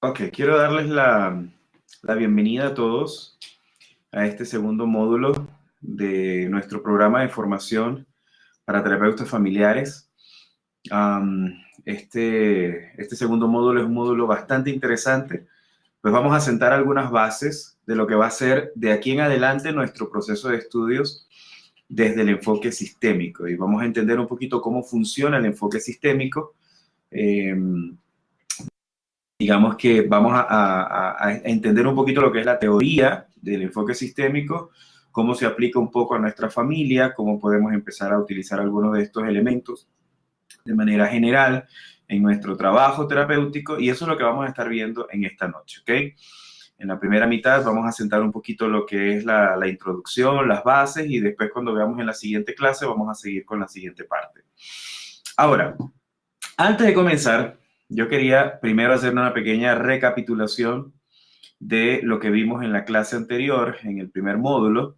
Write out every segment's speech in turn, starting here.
Ok, quiero darles la bienvenida a todos a este segundo módulo de nuestro programa de formación para terapeutas familiares. Este segundo módulo es un módulo bastante interesante, pues vamos a sentar algunas bases de lo que va a ser de aquí en adelante nuestro proceso de estudios desde el enfoque sistémico, y vamos a entender un poquito cómo funciona el enfoque sistémico. Digamos que vamos a entender un poquito lo que es la teoría del enfoque sistémico, cómo se aplica un poco a nuestra familia, cómo podemos empezar a utilizar algunos de estos elementos de manera general en nuestro trabajo terapéutico, y eso es lo que vamos a estar viendo en esta noche, ¿ok? En la primera mitad vamos a sentar un poquito lo que es la introducción, las bases, y después cuando veamos en la siguiente clase vamos a seguir con la siguiente parte. Ahora, antes de comenzar, yo quería primero hacer una pequeña recapitulación de lo que vimos en la clase anterior, en el primer módulo,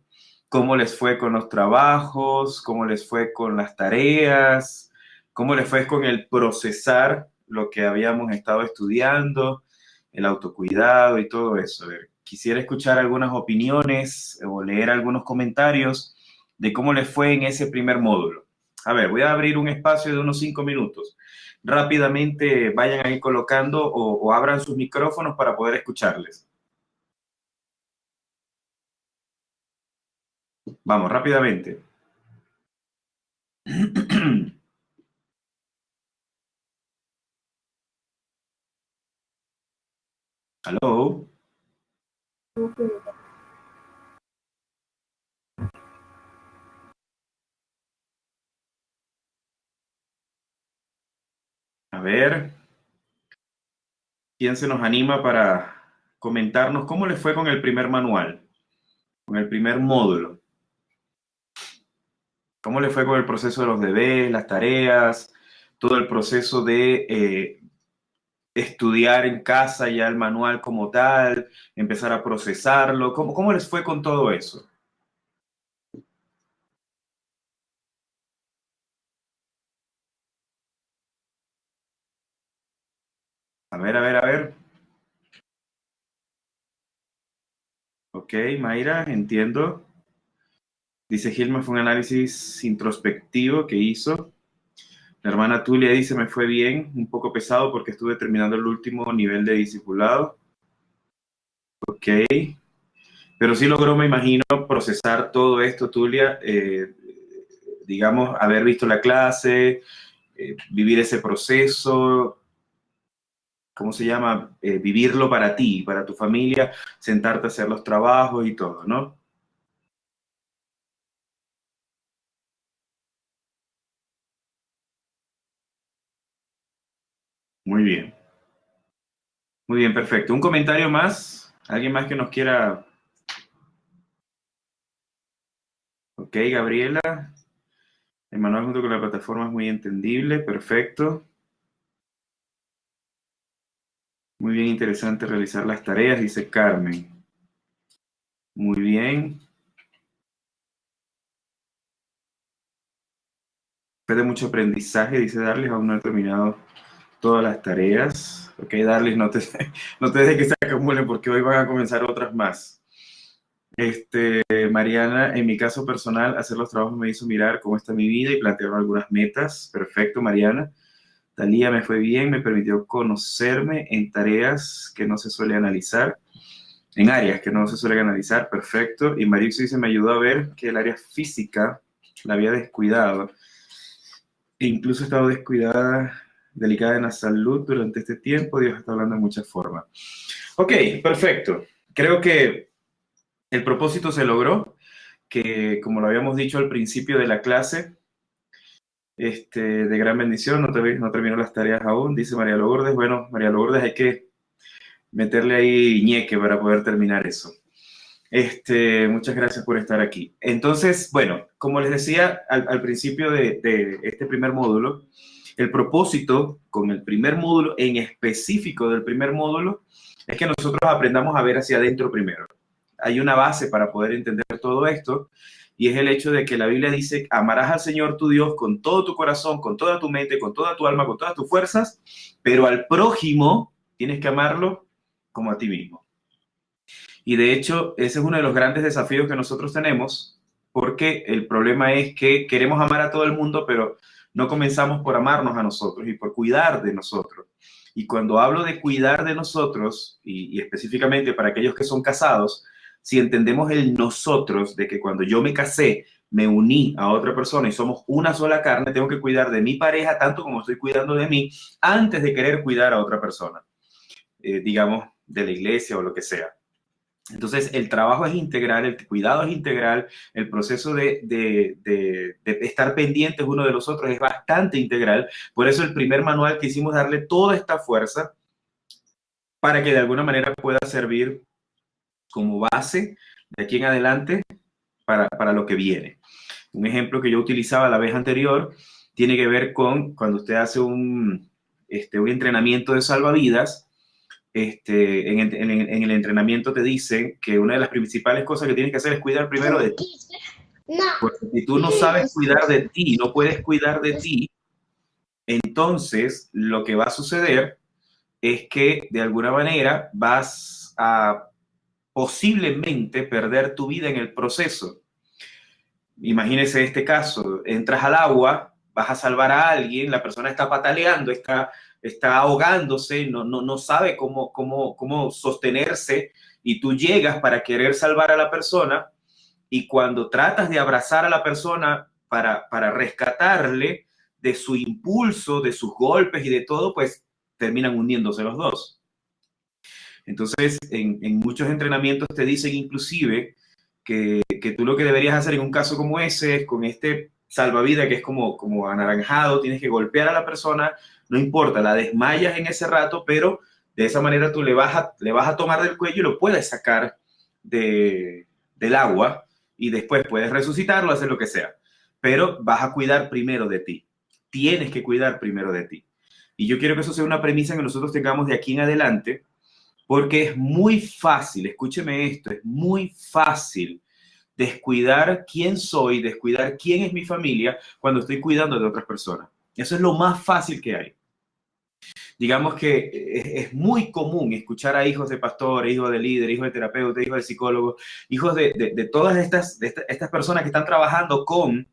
cómo les fue con los trabajos, cómo les fue con las tareas, cómo les fue con el procesar lo que habíamos estado estudiando, el autocuidado y todo eso. A ver, quisiera escuchar algunas opiniones o leer algunos comentarios de cómo les fue en ese primer módulo. A ver, voy a abrir un espacio de unos 5 minutos. Rápidamente vayan ahí colocando o abran sus micrófonos para poder escucharles. Vamos, rápidamente. ¿Aló? A ver, ¿quién se nos anima para comentarnos cómo le fue con el primer manual, con el primer módulo? ¿Cómo le fue con el proceso de los deberes, las tareas, todo el proceso de estudiar en casa ya el manual como tal, empezar a procesarlo? ¿Cómo les fue con todo eso? A ver, a ver, a ver. Ok, Mayra, entiendo. Dice Gilma, fue un análisis introspectivo que hizo. La hermana Tulia dice, me fue bien, un poco pesado porque estuve terminando el último nivel de discipulado. Ok, pero sí logró, me imagino, procesar todo esto, Tulia, digamos, haber visto la clase, vivir ese proceso, ¿cómo se llama? Vivirlo para ti, para tu familia, sentarte a hacer los trabajos y todo, ¿no? Muy bien, muy bien, perfecto. ¿Un comentario más? ¿Alguien más que nos quiera? Ok, Gabriela. El manual junto con la plataforma es muy entendible, perfecto. Muy bien, interesante realizar las tareas, dice Carmen. Muy bien. Fue de mucho aprendizaje, dice Darlis, aún no he terminado todas las tareas. Ok, Darlis, no te dejes que se acumulen porque hoy van a comenzar otras más. Mariana, en mi caso personal, hacer los trabajos me hizo mirar cómo está mi vida y plantear algunas metas. Perfecto, Mariana. Talía, me fue bien, me permitió conocerme en tareas que no se suele analizar, en áreas que no se suelen analizar, perfecto. Y Mariux dice, me ayudó a ver que el área física la había descuidado. E incluso he estado descuidada, delicada en la salud durante este tiempo. Dios está hablando de muchas formas. Ok, perfecto. Creo que el propósito se logró, que como lo habíamos dicho al principio de la clase, de gran bendición, no terminó las tareas aún, dice María Lourdes. Bueno, María Lourdes, hay que meterle ahí ñeque para poder terminar eso. Muchas gracias por estar aquí. Entonces, bueno, como les decía al principio de este primer módulo, el propósito con el primer módulo, en específico del primer módulo, es que nosotros aprendamos a ver hacia adentro primero. Hay una base para poder entender todo esto, y es el hecho de que la Biblia dice, amarás al Señor tu Dios con todo tu corazón, con toda tu mente, con toda tu alma, con todas tus fuerzas, pero al prójimo tienes que amarlo como a ti mismo. Y de hecho, ese es uno de los grandes desafíos que nosotros tenemos, porque el problema es que queremos amar a todo el mundo, pero no comenzamos por amarnos a nosotros y por cuidar de nosotros. Y cuando hablo de cuidar de nosotros, y específicamente para aquellos que son casados, si entendemos el nosotros, de que cuando yo me casé, me uní a otra persona y somos una sola carne, tengo que cuidar de mi pareja tanto como estoy cuidando de mí antes de querer cuidar a otra persona, digamos, de la iglesia o lo que sea. Entonces, el trabajo es integral, el cuidado es integral, el proceso de estar pendientes uno de los otros es bastante integral. Por eso el primer manual quisimos darle toda esta fuerza para que de alguna manera pueda servir como base de aquí en adelante para lo que viene. Un ejemplo que yo utilizaba la vez anterior tiene que ver con cuando usted hace un entrenamiento de salvavidas. En el entrenamiento te dicen que una de las principales cosas que tienes que hacer es cuidar primero de ti. Porque si tú no sabes cuidar de ti, no puedes cuidar de ti, entonces lo que va a suceder es que de alguna manera vas a posiblemente perder tu vida en el proceso. Imagínese este caso, entras al agua, vas a salvar a alguien, la persona está pataleando, está ahogándose, no sabe cómo sostenerse y tú llegas para querer salvar a la persona y cuando tratas de abrazar a la persona para rescatarle de su impulso, de sus golpes y de todo, pues terminan hundiéndose los dos. Entonces, en muchos entrenamientos te dicen inclusive que tú lo que deberías hacer en un caso como ese, con este salvavidas que es como anaranjado, tienes que golpear a la persona, no importa, la desmayas en ese rato, pero de esa manera tú le vas a tomar del cuello y lo puedes sacar del agua y después puedes resucitarlo, hacer lo que sea. Pero vas a cuidar primero de ti. Tienes que cuidar primero de ti. Y yo quiero que eso sea una premisa que nosotros tengamos de aquí en adelante, porque es muy fácil, escúcheme esto, es muy fácil descuidar quién soy, descuidar quién es mi familia cuando estoy cuidando de otras personas. Eso es lo más fácil que hay. Digamos que es muy común escuchar a hijos de pastores, hijos de líderes, hijos de terapeutas, hijos de psicólogos, hijos de todas estas personas que están trabajando con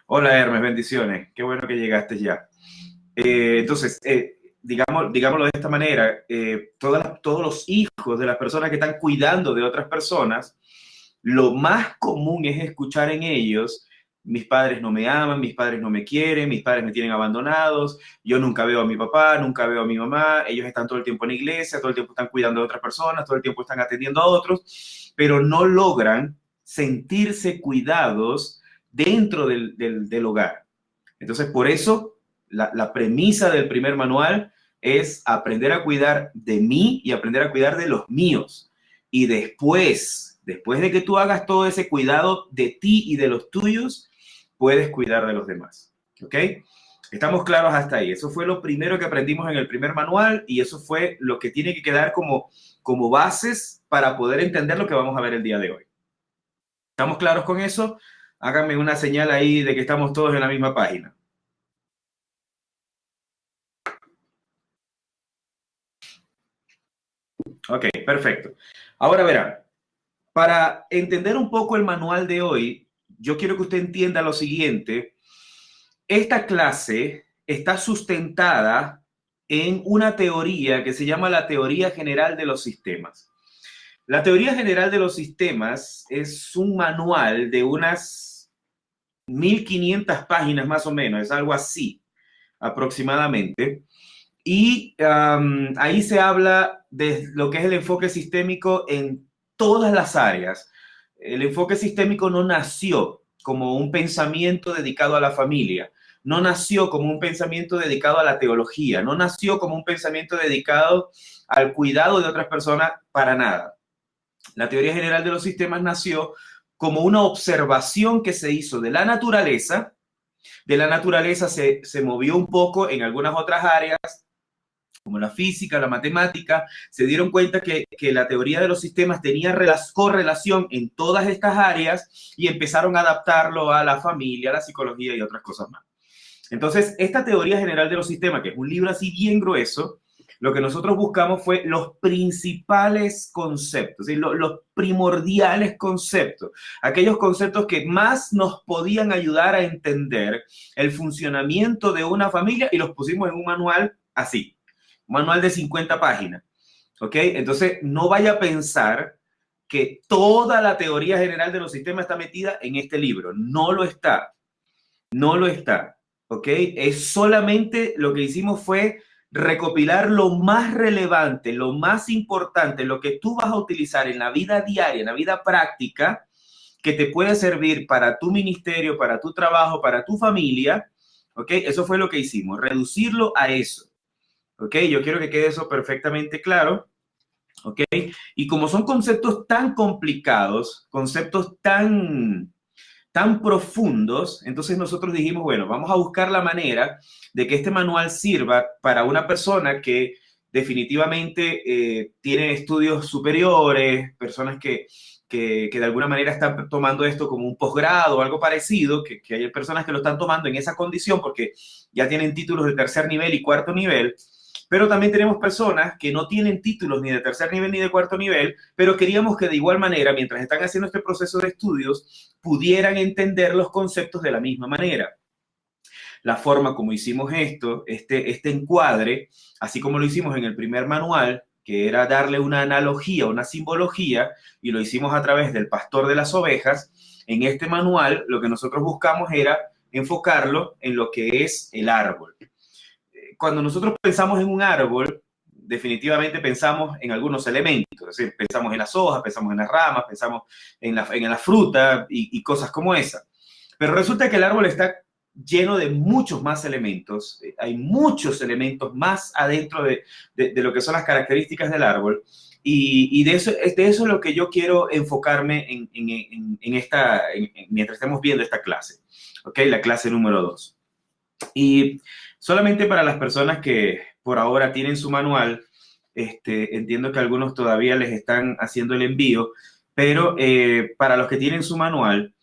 hola Hermes, bendiciones, qué bueno que llegaste ya. Entonces, digámoslo de esta manera, todos los hijos de las personas que están cuidando de otras personas, lo más común es escuchar en ellos: mis padres no me aman, mis padres no me quieren, mis padres me tienen abandonados, yo nunca veo a mi papá, nunca veo a mi mamá, ellos están todo el tiempo en la iglesia, todo el tiempo están cuidando de otras personas, todo el tiempo están atendiendo a otros, pero no logran sentirse cuidados dentro del hogar. Entonces, por eso, la premisa del primer manual es aprender a cuidar de mí y aprender a cuidar de los míos. Y después de que tú hagas todo ese cuidado de ti y de los tuyos, puedes cuidar de los demás. ¿Ok? ¿Estamos claros hasta ahí? Eso fue lo primero que aprendimos en el primer manual y eso fue lo que tiene que quedar como bases para poder entender lo que vamos a ver el día de hoy. ¿Estamos claros con eso? Háganme una señal ahí de que estamos todos en la misma página. Ok, perfecto. Ahora verán, para entender un poco el manual de hoy, yo quiero que usted entienda lo siguiente. Esta clase está sustentada en una teoría que se llama la teoría general de los sistemas. La teoría general de los sistemas es un manual de unas 1500 páginas más o menos, es algo así aproximadamente. Y ahí se habla de lo que es el enfoque sistémico en todas las áreas. El enfoque sistémico no nació como un pensamiento dedicado a la familia, no nació como un pensamiento dedicado a la teología, no nació como un pensamiento dedicado al cuidado de otras personas para nada. La teoría general de los sistemas nació como una observación que se hizo de la naturaleza. De la naturaleza se movió un poco en algunas otras áreas, como la física, la matemática, se dieron cuenta que la teoría de los sistemas tenía correlación en todas estas áreas y empezaron a adaptarlo a la familia, a la psicología y otras cosas más. Entonces, esta teoría general de los sistemas, que es un libro así bien grueso, lo que nosotros buscamos fue los principales conceptos, ¿sí? Los primordiales conceptos, aquellos conceptos que más nos podían ayudar a entender el funcionamiento de una familia y los pusimos en un manual así, un manual de 50 páginas, ¿ok? Entonces, no vaya a pensar que toda la teoría general de los sistemas está metida en este libro. No lo está, no lo está, ¿ok? Es solamente lo que hicimos fue recopilar lo más relevante, lo más importante, lo que tú vas a utilizar en la vida diaria, en la vida práctica, que te puede servir para tu ministerio, para tu trabajo, para tu familia, ¿ok? Eso fue lo que hicimos, reducirlo a eso, ¿ok? Yo quiero que quede eso perfectamente claro. ¿Ok? Y como son conceptos tan complicados, conceptos tan profundos, entonces nosotros dijimos, bueno, vamos a buscar la manera de que este manual sirva para una persona que definitivamente tiene estudios superiores, personas que de alguna manera están tomando esto como un posgrado o algo parecido, que hay personas que lo están tomando en esa condición porque ya tienen títulos de tercer nivel y cuarto nivel. Pero también tenemos personas que no tienen títulos ni de tercer nivel ni de cuarto nivel, pero queríamos que de igual manera, mientras están haciendo este proceso de estudios, pudieran entender los conceptos de la misma manera. La forma como hicimos esto, este encuadre, así como lo hicimos en el primer manual, que era darle una analogía, una simbología, y lo hicimos a través del pastor de las ovejas, en este manual lo que nosotros buscamos era enfocarlo en lo que es el árbol. Cuando nosotros pensamos en un árbol, definitivamente pensamos en algunos elementos, es decir, pensamos en las hojas, pensamos en las ramas, pensamos en la fruta y cosas como esa. Pero resulta que el árbol está lleno de muchos más elementos, hay muchos elementos más adentro de lo que son las características del árbol, y de eso es lo que yo quiero enfocarme mientras estemos viendo esta clase, ¿ok? La clase número 2. Y solamente para las personas que por ahora tienen su manual, entiendo que algunos todavía les están haciendo el envío, pero para los que tienen su manual,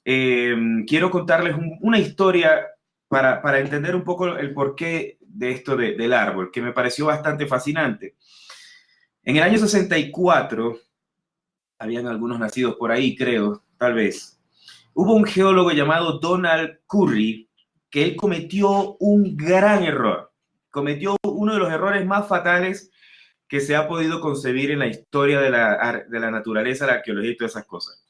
quiero contarles una historia para entender un poco el porqué de esto del árbol, que me pareció bastante fascinante. En el año 64, habían algunos nacidos por ahí, creo, tal vez, hubo un geólogo llamado Donald Curry, que él cometió un gran error. Cometió uno de los errores más fatales que se ha podido concebir en la historia de la naturaleza, la arqueología y todas esas cosas.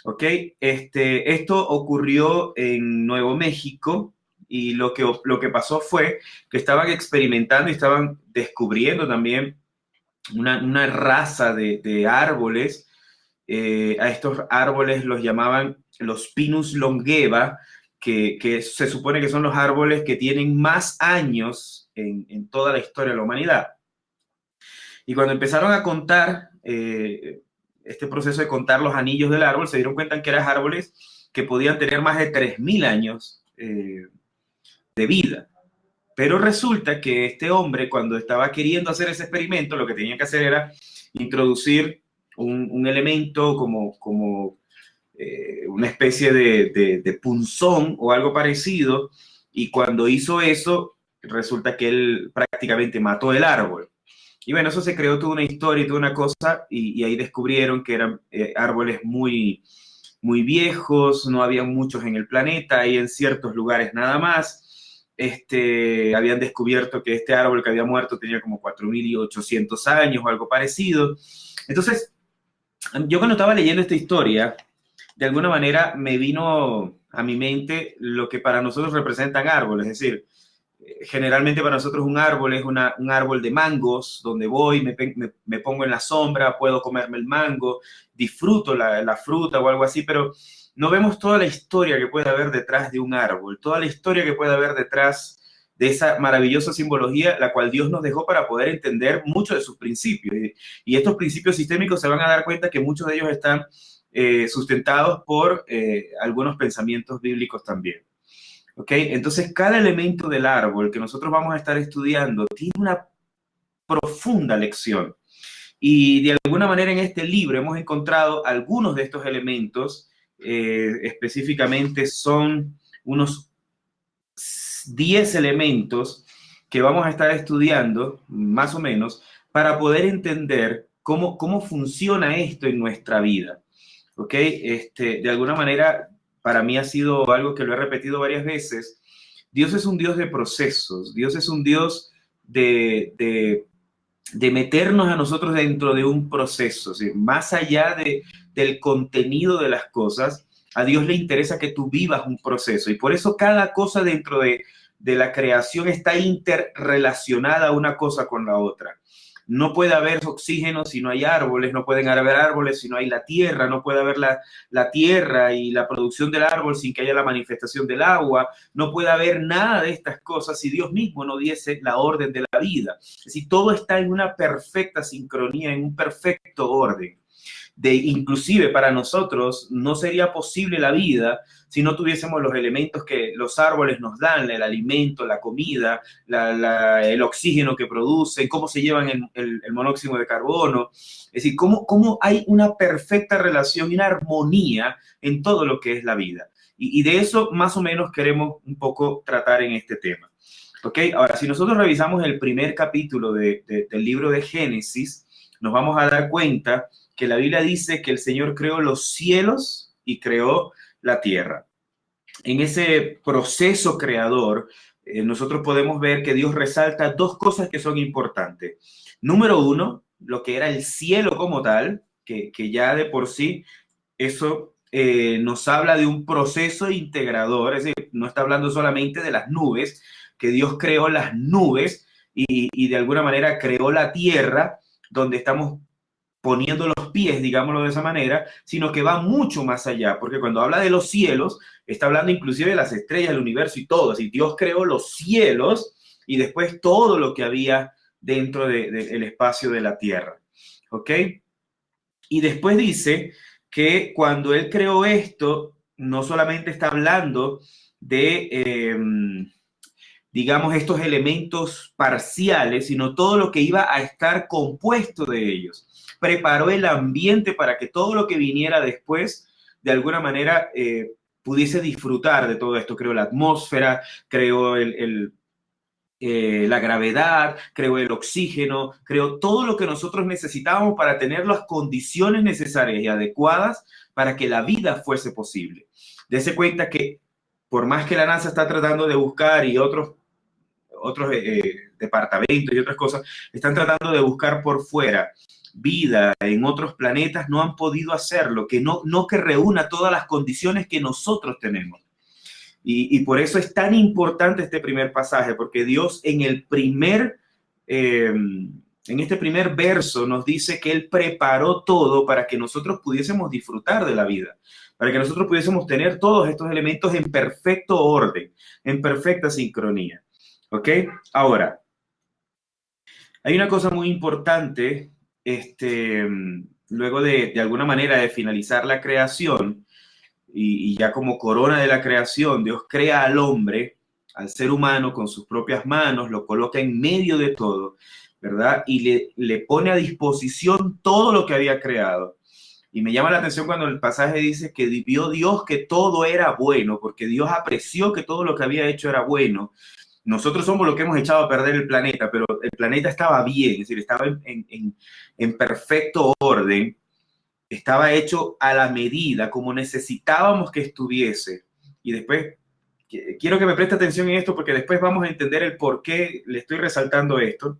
¿Ok? Esto ocurrió en Nuevo México y lo que pasó fue que estaban experimentando y estaban descubriendo también una raza de árboles. A estos árboles los llamaban los Pinus longeva, que se supone que son los árboles que tienen más años en toda la historia de la humanidad. Y cuando empezaron a contar, este proceso de contar los anillos del árbol, se dieron cuenta que eran árboles que podían tener más de 3.000 años de vida. Pero resulta que este hombre, cuando estaba queriendo hacer ese experimento, lo que tenía que hacer era introducir un elemento como una especie de punzón o algo parecido, y cuando hizo eso, resulta que él prácticamente mató el árbol. Y bueno, eso se creó toda una historia y toda una cosa, y ahí descubrieron que eran árboles muy, muy viejos, no había muchos en el planeta, hay en ciertos lugares nada más. Habían descubierto que este árbol que había muerto tenía como 4.800 años o algo parecido. Entonces, yo cuando estaba leyendo esta historia, de alguna manera me vino a mi mente lo que para nosotros representan árboles, es decir, generalmente para nosotros un árbol es un árbol de mangos, donde voy, me pongo en la sombra, puedo comerme el mango, disfruto la fruta o algo así, pero no vemos toda la historia que puede haber detrás de un árbol, toda la historia que puede haber detrás de esa maravillosa simbología, la cual Dios nos dejó para poder entender muchos de sus principios. Y estos principios sistémicos se van a dar cuenta que muchos de ellos están sustentados por algunos pensamientos bíblicos también. ¿Ok? Entonces, cada elemento del árbol que nosotros vamos a estar estudiando tiene una profunda lección. Y de alguna manera en este libro hemos encontrado algunos de estos elementos, específicamente son unos 10 elementos que vamos a estar estudiando, más o menos, para poder entender cómo funciona esto en nuestra vida. ¿Ok? De alguna manera, para mí ha sido algo que lo he repetido varias veces. Dios es un Dios de procesos. Dios es un Dios de meternos a nosotros dentro de un proceso. ¿Sí? Más allá del contenido de las cosas, a Dios le interesa que tú vivas un proceso. Y por eso cada cosa dentro de la creación está interrelacionada una cosa con la otra. No puede haber oxígeno si no hay árboles, no pueden haber árboles si no hay la tierra, no puede haber la tierra y la producción del árbol sin que haya la manifestación del agua, no puede haber nada de estas cosas si Dios mismo no diese la orden de la vida. Es decir, todo está en una perfecta sincronía, en un perfecto orden. Inclusive para nosotros no sería posible la vida si no tuviésemos los elementos que los árboles nos dan, el alimento, la comida, el oxígeno que producen, cómo se llevan el monóxido de carbono. Es decir, cómo hay una perfecta relación y una armonía en todo lo que es la vida. Y de eso más o menos queremos un poco tratar en este tema. ¿Ok? Ahora, si nosotros revisamos el primer capítulo del libro de Génesis, nos vamos a dar cuenta que la Biblia dice que el Señor creó los cielos y creó la tierra. En ese proceso creador, nosotros podemos ver que Dios resalta dos cosas que son importantes. Número uno, lo que era el cielo como tal, que ya de por sí eso nos habla de un proceso integrador, es decir, no está hablando solamente de las nubes, que Dios creó las nubes y de alguna manera creó la tierra donde estamos poniendo los pies, digámoslo de esa manera, sino que va mucho más allá, porque cuando habla de los cielos, está hablando inclusive de las estrellas del universo y todo, así Dios creó los cielos y después todo lo que había dentro del espacio de la tierra, ¿ok? Y después dice que cuando Él creó esto, no solamente está hablando de, digamos, estos elementos parciales, sino todo lo que iba a estar compuesto de ellos. Preparó el ambiente para que todo lo que viniera después, de alguna manera, pudiese disfrutar de todo esto. Creó la atmósfera, creó la gravedad, creó el oxígeno, creó todo lo que nosotros necesitábamos para tener las condiciones necesarias y adecuadas para que la vida fuese posible. Dese cuenta que por más que la NASA está tratando de buscar y otros departamentos y otras cosas están tratando de buscar por fuera vida en otros planetas, no han podido hacerlo, que no que reúna todas las condiciones que nosotros tenemos. Y por eso es tan importante este primer pasaje, porque Dios en este primer verso nos dice que Él preparó todo para que nosotros pudiésemos disfrutar de la vida, para que nosotros pudiésemos tener todos estos elementos en perfecto orden, en perfecta sincronía. ¿Ok? Ahora, hay una cosa muy importante, luego de alguna manera de finalizar la creación, y ya como corona de la creación, Dios crea al hombre, al ser humano, con sus propias manos, lo coloca en medio de todo, ¿verdad? Y le pone a disposición todo lo que había creado. Y me llama la atención cuando el pasaje dice que vio Dios que todo era bueno, porque Dios apreció que todo lo que había hecho era bueno. Nosotros somos los que hemos echado a perder el planeta, pero el planeta estaba bien, es decir, estaba en perfecto orden, estaba hecho a la medida, como necesitábamos que estuviese. Y después, quiero que me preste atención en esto, porque después vamos a entender el por qué le estoy resaltando esto.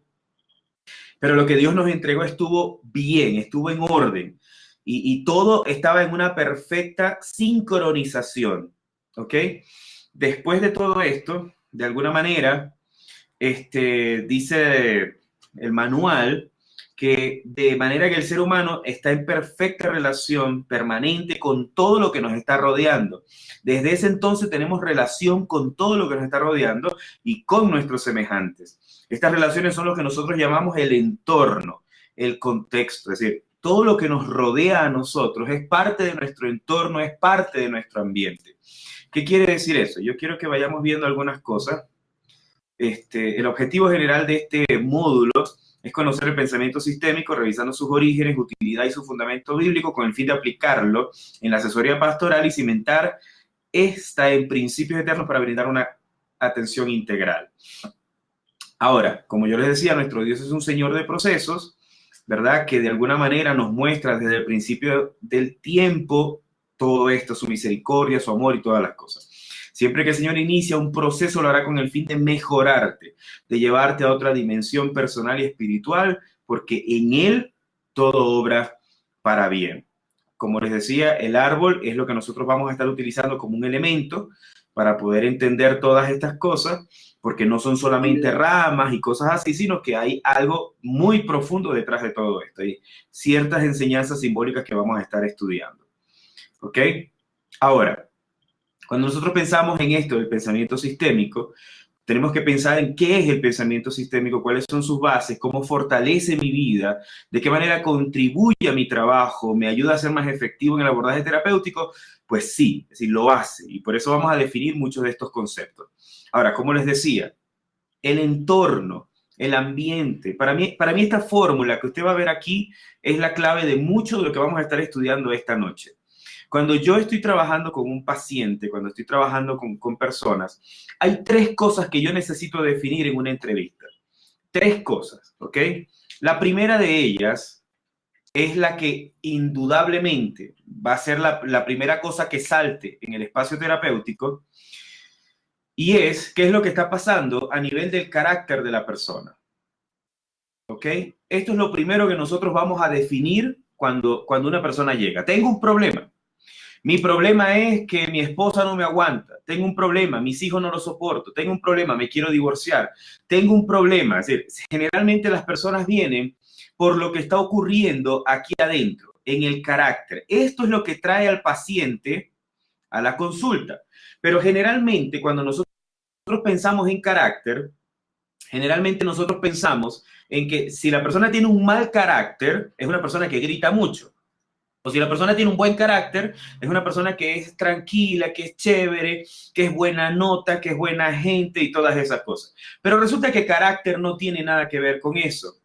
Pero lo que Dios nos entregó estuvo bien, estuvo en orden. Y todo estaba en una perfecta sincronización. ¿Ok? Después de todo esto, de alguna manera, dice el manual que de manera que el ser humano está en perfecta relación permanente con todo lo que nos está rodeando. Desde ese entonces tenemos relación con todo lo que nos está rodeando y con nuestros semejantes. Estas relaciones son lo que nosotros llamamos el entorno, el contexto, es decir, todo lo que nos rodea a nosotros es parte de nuestro entorno, es parte de nuestro ambiente. ¿Qué quiere decir eso? Yo quiero que vayamos viendo algunas cosas. El objetivo general de este módulo es conocer el pensamiento sistémico, revisando sus orígenes, utilidad y su fundamento bíblico, con el fin de aplicarlo en la asesoría pastoral y cimentar esta en principios eternos para brindar una atención integral. Ahora, como yo les decía, nuestro Dios es un Señor de procesos, ¿verdad? Que de alguna manera nos muestra desde el principio del tiempo todo esto, su misericordia, su amor y todas las cosas. Siempre que el Señor inicia un proceso, lo hará con el fin de mejorarte, de llevarte a otra dimensión personal y espiritual, porque en Él todo obra para bien. Como les decía, el árbol es lo que nosotros vamos a estar utilizando como un elemento para poder entender todas estas cosas, porque no son solamente ramas y cosas así, sino que hay algo muy profundo detrás de todo esto. Hay ciertas enseñanzas simbólicas que vamos a estar estudiando. ¿Ok? Ahora, cuando nosotros pensamos en esto del pensamiento sistémico, tenemos que pensar en qué es el pensamiento sistémico, cuáles son sus bases, cómo fortalece mi vida, de qué manera contribuye a mi trabajo, me ayuda a ser más efectivo en el abordaje terapéutico. Pues sí, es decir, lo hace. Y por eso vamos a definir muchos de estos conceptos. Ahora, como les decía, el entorno, el ambiente, para mí esta fórmula que usted va a ver aquí es la clave de mucho de lo que vamos a estar estudiando esta noche. Cuando yo estoy trabajando con un paciente, cuando estoy trabajando con personas, hay tres cosas que yo necesito definir en una entrevista. Tres cosas, ¿ok? La primera de ellas es la que indudablemente va a ser la primera cosa que salte en el espacio terapéutico, y es qué es lo que está pasando a nivel del carácter de la persona. ¿Ok? Esto es lo primero que nosotros vamos a definir cuando una persona llega. Tengo un problema. Mi problema es que mi esposa no me aguanta. Tengo un problema, mis hijos no lo soporto. Tengo un problema, me quiero divorciar. Tengo un problema. Es decir, generalmente las personas vienen por lo que está ocurriendo aquí adentro, en el carácter. Esto es lo que trae al paciente a la consulta. Pero generalmente cuando nosotros pensamos en carácter, generalmente nosotros pensamos en que si la persona tiene un mal carácter, es una persona que grita mucho. O si la persona tiene un buen carácter, es una persona que es tranquila, que es chévere, que es buena nota, que es buena gente y todas esas cosas. Pero resulta que carácter no tiene nada que ver con eso.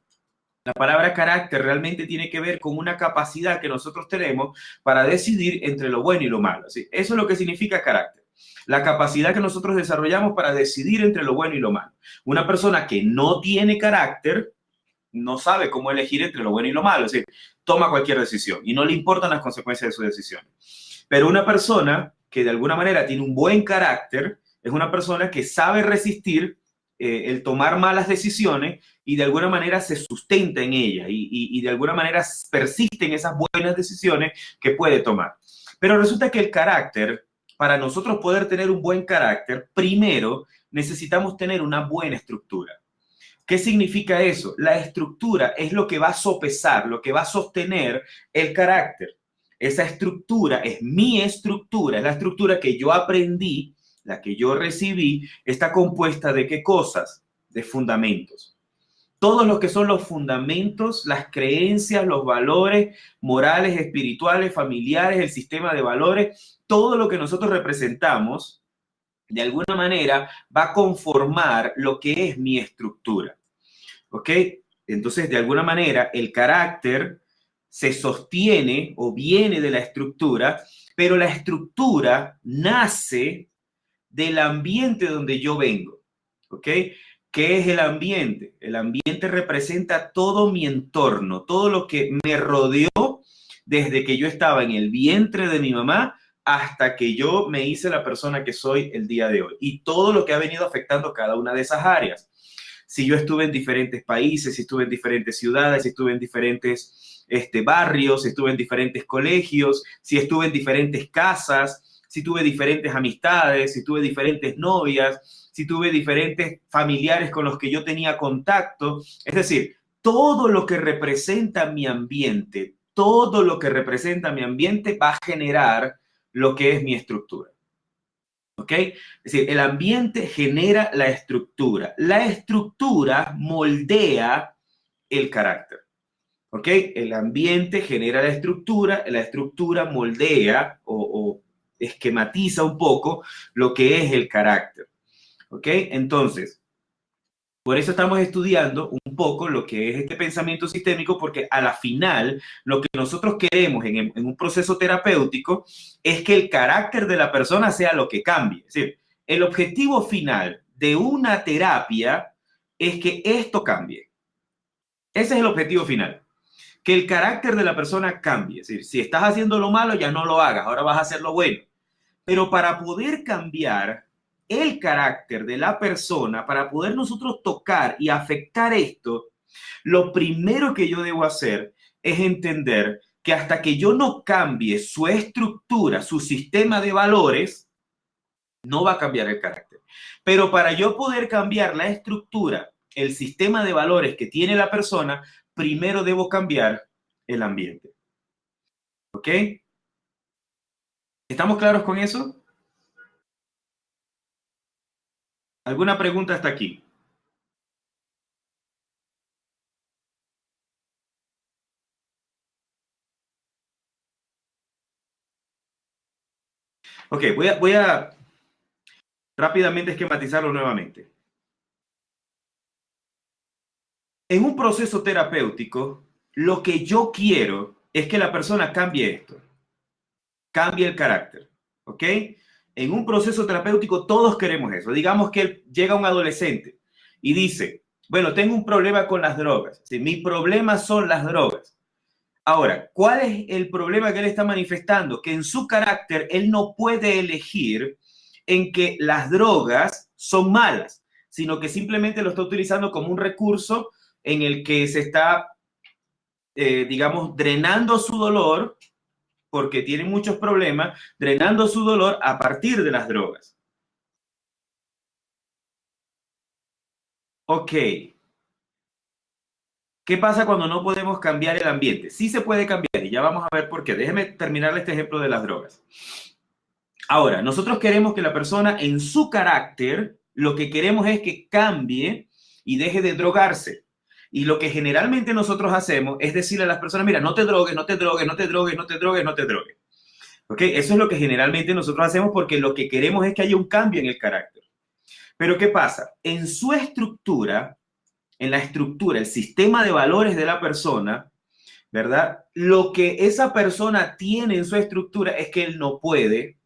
La palabra carácter realmente tiene que ver con una capacidad que nosotros tenemos para decidir entre lo bueno y lo malo. ¿Sí? Eso es lo que significa carácter. La capacidad que nosotros desarrollamos para decidir entre lo bueno y lo malo. Una persona que no tiene carácter no sabe cómo elegir entre lo bueno y lo malo. Es decir, toma cualquier decisión y no le importan las consecuencias de su decisión. Pero una persona que de alguna manera tiene un buen carácter es una persona que sabe resistir el tomar malas decisiones y de alguna manera se sustenta en ellas y de alguna manera persiste en esas buenas decisiones que puede tomar. Pero resulta que el carácter, para nosotros poder tener un buen carácter, primero necesitamos tener una buena estructura. ¿Qué significa eso? La estructura es lo que va a sopesar, lo que va a sostener el carácter. Esa estructura es mi estructura, es la estructura que yo aprendí, la que yo recibí, está compuesta de ¿qué cosas? De fundamentos. Todos los que son los fundamentos, las creencias, los valores morales, espirituales, familiares, el sistema de valores, todo lo que nosotros representamos, de alguna manera va a conformar lo que es mi estructura. ¿Ok? Entonces, de alguna manera, el carácter se sostiene o viene de la estructura, pero la estructura nace del ambiente donde yo vengo. ¿Ok? ¿Qué es el ambiente? El ambiente representa todo mi entorno, todo lo que me rodeó desde que yo estaba en el vientre de mi mamá hasta que yo me hice la persona que soy el día de hoy. Y todo lo que ha venido afectando cada una de esas áreas. Si yo estuve en diferentes países, si estuve en diferentes ciudades, si estuve en diferentes barrios, si estuve en diferentes colegios, si estuve en diferentes casas, si tuve diferentes amistades, si tuve diferentes novias, si tuve diferentes familiares con los que yo tenía contacto. Es decir, todo lo que representa mi ambiente, todo lo que representa mi ambiente va a generar lo que es mi estructura. ¿Ok? Es decir, el ambiente genera la estructura. La estructura moldea el carácter. ¿Ok? El ambiente genera la estructura moldea o esquematiza un poco lo que es el carácter. ¿Ok? Entonces, por eso estamos estudiando un poco lo que es este pensamiento sistémico, porque a la final lo que nosotros queremos en un proceso terapéutico es que el carácter de la persona sea lo que cambie. Es decir, el objetivo final de una terapia es que esto cambie. Ese es el objetivo final. Que el carácter de la persona cambie. Es decir, si estás haciendo lo malo, ya no lo hagas, ahora vas a hacer lo bueno. Pero para poder cambiar el carácter de la persona, para poder nosotros tocar y afectar esto, lo primero que yo debo hacer es entender que hasta que yo no cambie su estructura, su sistema de valores, no va a cambiar el carácter. Pero para yo poder cambiar la estructura, el sistema de valores que tiene la persona, primero debo cambiar el ambiente. ¿Ok? ¿Estamos claros con eso? ¿Alguna pregunta hasta aquí? Ok, voy a rápidamente esquematizarlo nuevamente. En un proceso terapéutico, lo que yo quiero es que la persona cambie esto, cambie el carácter, ¿ok? En un proceso terapéutico todos queremos eso. Digamos que llega un adolescente y dice, bueno, tengo un problema con las drogas. ¿Sí? Mi problema son las drogas. Ahora, ¿cuál es el problema que él está manifestando? Que en su carácter él no puede elegir en que las drogas son malas, sino que simplemente lo está utilizando como un recurso en el que se está, digamos, drenando su dolor, porque tiene muchos problemas, drenando su dolor a partir de las drogas. Ok, ¿qué pasa cuando no podemos cambiar el ambiente? Sí se puede cambiar y ya vamos a ver por qué. Déjeme terminar este ejemplo de las drogas. Ahora, nosotros queremos que la persona en su carácter, lo que queremos es que cambie y deje de drogarse. Y lo que generalmente nosotros hacemos es decirle a las personas, mira, no te drogues, no te drogues, no te drogues, no te drogues, no te drogues. ¿Ok? Eso es lo que generalmente nosotros hacemos porque lo que queremos es que haya un cambio en el carácter. Pero ¿qué pasa? En su estructura, en la estructura, el sistema de valores de la persona, ¿verdad? Lo que esa persona tiene en su estructura es que él no puede,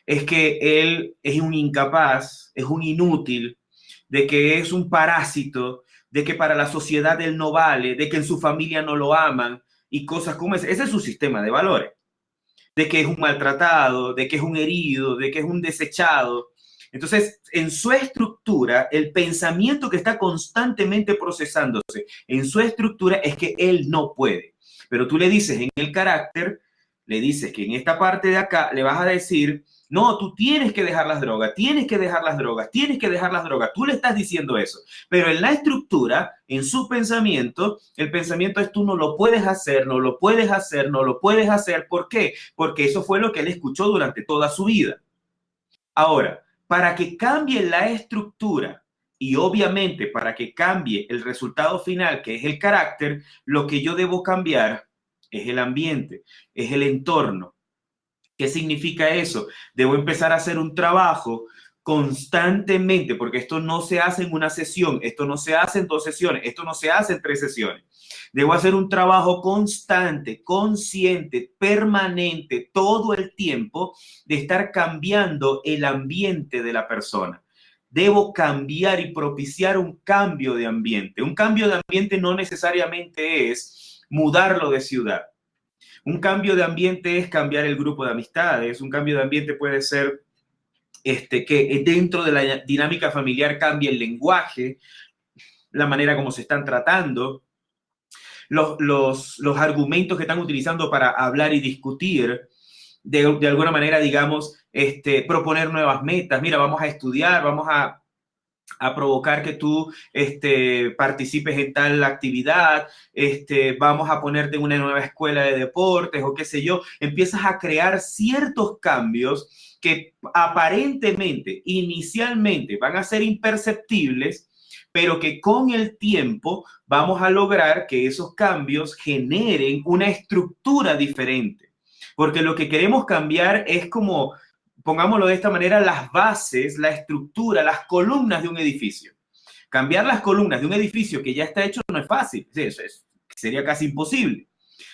es que él es un incapaz, es un inútil, de que es un parásito, de que para la sociedad él no vale, de que en su familia no lo aman y cosas como ese. Ese es su sistema de valores. De que es un maltratado, de que es un herido, de que es un desechado. Entonces, en su estructura, el pensamiento que está constantemente procesándose en su estructura es que él no puede. Pero tú le dices en el carácter, le dices que en esta parte de acá le vas a decir, no, tú tienes que dejar las drogas, tienes que dejar las drogas, tienes que dejar las drogas. Tú le estás diciendo eso. Pero en la estructura, en su pensamiento, el pensamiento es tú no lo puedes hacer, no lo puedes hacer, no lo puedes hacer. ¿Por qué? Porque eso fue lo que él escuchó durante toda su vida. Ahora, para que cambie la estructura y obviamente para que cambie el resultado final, que es el carácter, lo que yo debo cambiar es el ambiente, es el entorno. ¿Qué significa eso? Debo empezar a hacer un trabajo constantemente, porque esto no se hace en una sesión, esto no se hace en 2 sesiones, esto no se hace en 3 sesiones. Debo hacer un trabajo constante, consciente, permanente, todo el tiempo, de estar cambiando el ambiente de la persona. Debo cambiar y propiciar un cambio de ambiente. Un cambio de ambiente no necesariamente es mudarlo de ciudad. Un cambio de ambiente es cambiar el grupo de amistades. Un cambio de ambiente puede ser que dentro de la dinámica familiar cambie el lenguaje, la manera como se están tratando, los argumentos que están utilizando para hablar y discutir. De alguna manera, digamos, proponer nuevas metas. Mira, vamos a estudiar, vamos a provocar que tú participes en tal actividad, vamos a ponerte en una nueva escuela de deportes o qué sé yo. Empiezas a crear ciertos cambios que aparentemente, inicialmente, van a ser imperceptibles, pero que con el tiempo vamos a lograr que esos cambios generen una estructura diferente. Porque lo que queremos cambiar es como, pongámoslo de esta manera, las bases, la estructura, las columnas de un edificio. Cambiar las columnas de un edificio que ya está hecho no es fácil, sería casi imposible.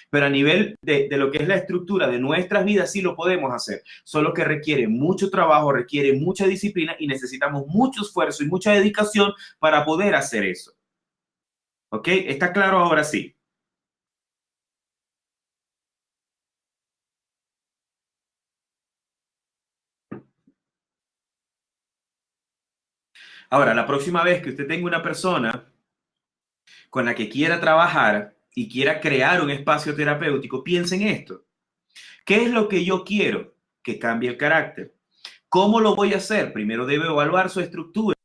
Pero a nivel de lo que es la estructura de nuestras vidas, sí lo podemos hacer. Solo que requiere mucho trabajo, requiere mucha disciplina y necesitamos mucho esfuerzo y mucha dedicación para poder hacer eso. ¿Ok? ¿Está claro ahora sí? Ahora, la próxima vez que usted tenga una persona con la que quiera trabajar y quiera crear un espacio terapéutico, piense en esto. ¿Qué es lo que yo quiero? Que cambie el carácter. ¿Cómo lo voy a hacer? Primero debo evaluar su estructura.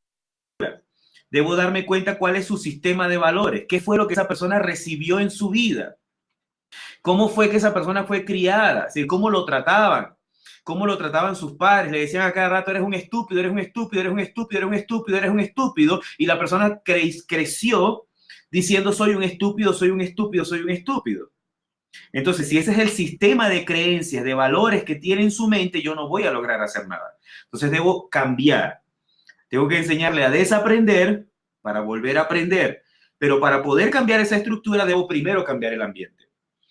Debo darme cuenta cuál es su sistema de valores. ¿Qué fue lo que esa persona recibió en su vida? ¿Cómo fue que esa persona fue criada? Es decir, ¿cómo lo trataban? ¿Cómo lo trataban sus padres? Le decían a cada rato, eres un estúpido, eres un estúpido, eres un estúpido, eres un estúpido, eres un estúpido. Y la persona creció diciendo, soy un estúpido, soy un estúpido, soy un estúpido. Entonces, si ese es el sistema de creencias, de valores que tiene en su mente, yo no voy a lograr hacer nada. Entonces, debo cambiar. Tengo que enseñarle a desaprender para volver a aprender. Pero para poder cambiar esa estructura, debo primero cambiar el ambiente.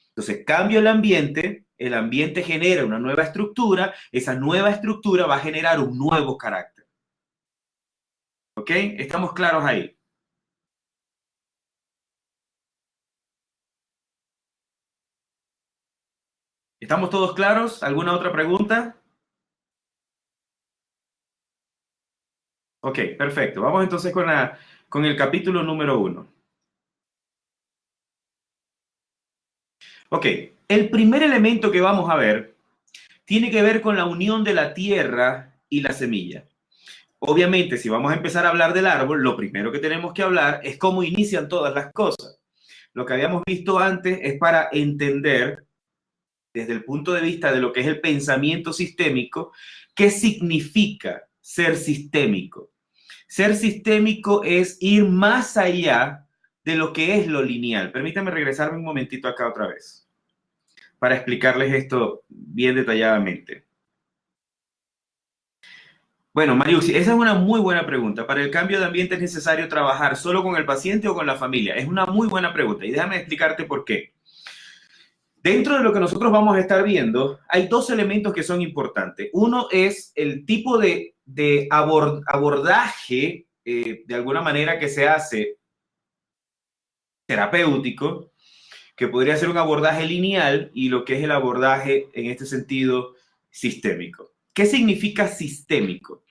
Entonces, cambio el ambiente genera una nueva estructura, esa nueva estructura va a generar un nuevo carácter. ¿Ok? ¿Estamos claros ahí? ¿Estamos todos claros? ¿Alguna otra pregunta? Ok, perfecto. Vamos entonces con el capítulo número 1. Ok, el primer elemento que vamos a ver tiene que ver con la unión de la tierra y la semilla. Obviamente, si vamos a empezar a hablar del árbol, lo primero que tenemos que hablar es cómo inician todas las cosas. Lo que habíamos visto antes es para entender, desde el punto de vista de lo que es el pensamiento sistémico, qué significa ser sistémico. Ser sistémico es ir más allá de lo que es lo lineal. Permítanme regresarme un momentito acá otra vez para explicarles esto bien detalladamente. Bueno, Mariusi, esa es una muy buena pregunta. ¿Para el cambio de ambiente es necesario trabajar solo con el paciente o con la familia? Es una muy buena pregunta y déjame explicarte por qué. Dentro de lo que nosotros vamos a estar viendo, hay dos elementos que son importantes. Uno es el tipo de abordaje, de alguna manera, que se hace terapéutico, que podría ser un abordaje lineal y lo que es el abordaje, en este sentido, sistémico. ¿Qué significa sistémico?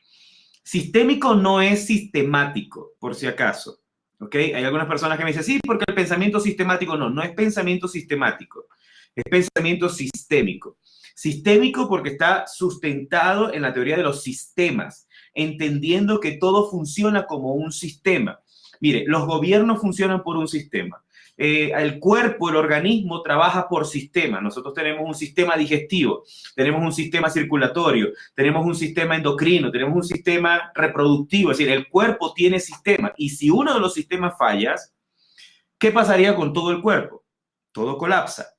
Sistémico no es sistemático, por si acaso. ¿Ok? Hay algunas personas que me dicen, sí, porque el pensamiento sistemático no es pensamiento sistemático, es pensamiento sistémico. Sistémico porque está sustentado en la teoría de los sistemas, entendiendo que todo funciona como un sistema. Mire, los gobiernos funcionan por un sistema. El cuerpo, el organismo trabaja por sistema. Nosotros tenemos un sistema digestivo, tenemos un sistema circulatorio, tenemos un sistema endocrino, tenemos un sistema reproductivo. Es decir, el cuerpo tiene sistema. Y si uno de los sistemas falla, ¿qué pasaría con todo el cuerpo? Todo colapsa.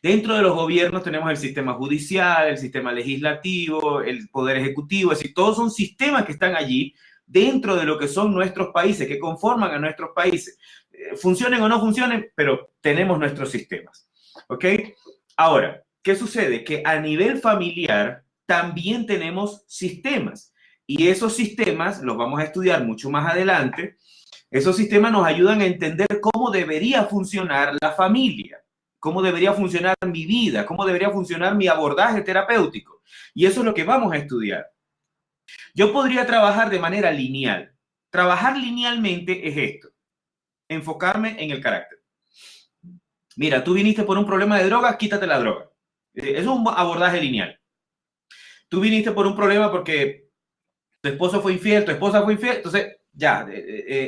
Dentro de los gobiernos tenemos el sistema judicial, el sistema legislativo, el poder ejecutivo, es decir, todos son sistemas que están allí dentro de lo que son nuestros países, que conforman a nuestros países. Funcionen o no funcionen, pero tenemos nuestros sistemas. ¿Ok? Ahora, ¿qué sucede? Que a nivel familiar también tenemos sistemas y esos sistemas los vamos a estudiar mucho más adelante. Esos sistemas nos ayudan a entender cómo debería funcionar la familia, cómo debería funcionar mi vida, cómo debería funcionar mi abordaje terapéutico. Y eso es lo que vamos a estudiar. Yo podría trabajar de manera lineal. Trabajar linealmente es esto, enfocarme en el carácter. Mira, tú viniste por un problema de drogas, quítate la droga. Eso es un abordaje lineal. Tú viniste por un problema porque tu esposo fue infiel, tu esposa fue infiel, entonces ya,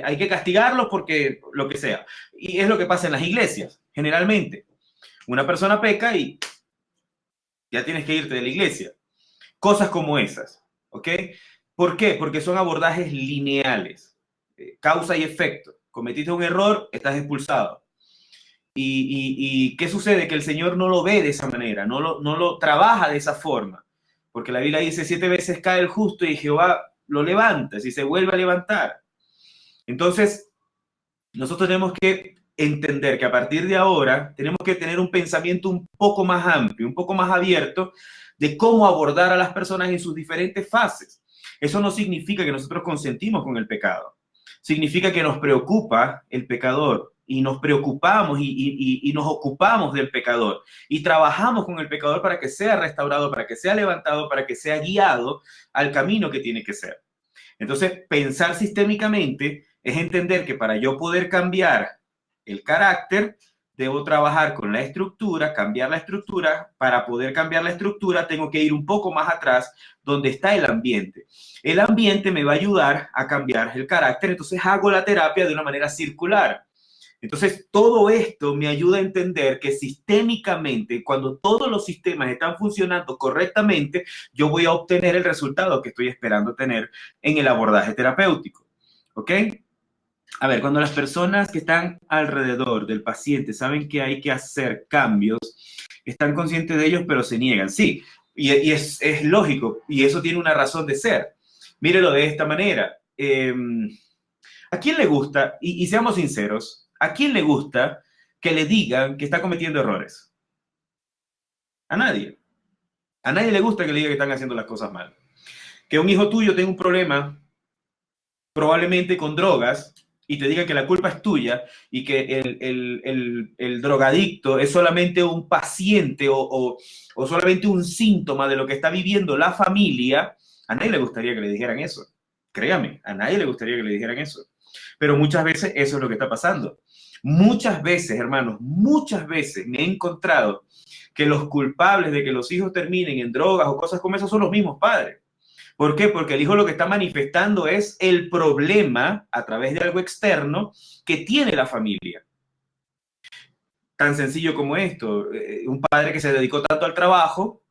hay que castigarlos porque lo que sea. Y es lo que pasa en las iglesias, generalmente. Una persona peca y ya tienes que irte de la iglesia. Cosas como esas, ¿ok? ¿Por qué? Porque son abordajes lineales, causa y efecto. Cometiste un error, estás expulsado. ¿Y qué sucede? Que el Señor no lo ve de esa manera, no lo trabaja de esa forma. Porque la Biblia dice, 7 veces cae el justo y Jehová lo levanta, si se vuelve a levantar. Entonces, nosotros tenemos que entender que a partir de ahora tenemos que tener un pensamiento un poco más amplio, un poco más abierto de cómo abordar a las personas en sus diferentes fases. Eso no significa que nosotros consentimos con el pecado. Significa que nos preocupa el pecador y nos preocupamos y nos ocupamos del pecador y trabajamos con el pecador para que sea restaurado, para que sea levantado, para que sea guiado al camino que tiene que ser. Entonces, pensar sistémicamente es entender que para yo poder cambiar el carácter, debo trabajar con la estructura, cambiar la estructura. Para poder cambiar la estructura, tengo que ir un poco más atrás, donde está el ambiente. El ambiente me va a ayudar a cambiar el carácter, entonces hago la terapia de una manera circular. Entonces, todo esto me ayuda a entender que sistémicamente, cuando todos los sistemas están funcionando correctamente, yo voy a obtener el resultado que estoy esperando tener en el abordaje terapéutico. ¿Ok? A ver, cuando las personas que están alrededor del paciente saben que hay que hacer cambios, están conscientes de ellos, pero se niegan. Sí, y es lógico, y eso tiene una razón de ser. Mírelo de esta manera. ¿A quién le gusta, y seamos sinceros, a quién le gusta que le digan que está cometiendo errores? A nadie. A nadie le gusta que le digan que están haciendo las cosas mal. Que un hijo tuyo tenga un problema, probablemente con drogas, y te diga que la culpa es tuya y que el drogadicto es solamente un paciente o solamente un síntoma de lo que está viviendo la familia, a nadie le gustaría que le dijeran eso. Créame, a nadie le gustaría que le dijeran eso. Pero muchas veces eso es lo que está pasando. Muchas veces, hermanos, muchas veces me he encontrado que los culpables de que los hijos terminen en drogas o cosas como eso son los mismos padres. ¿Por qué? Porque el hijo lo que está manifestando es el problema a través de algo externo que tiene la familia. Tan sencillo como esto, un padre que se dedicó tanto al trabajo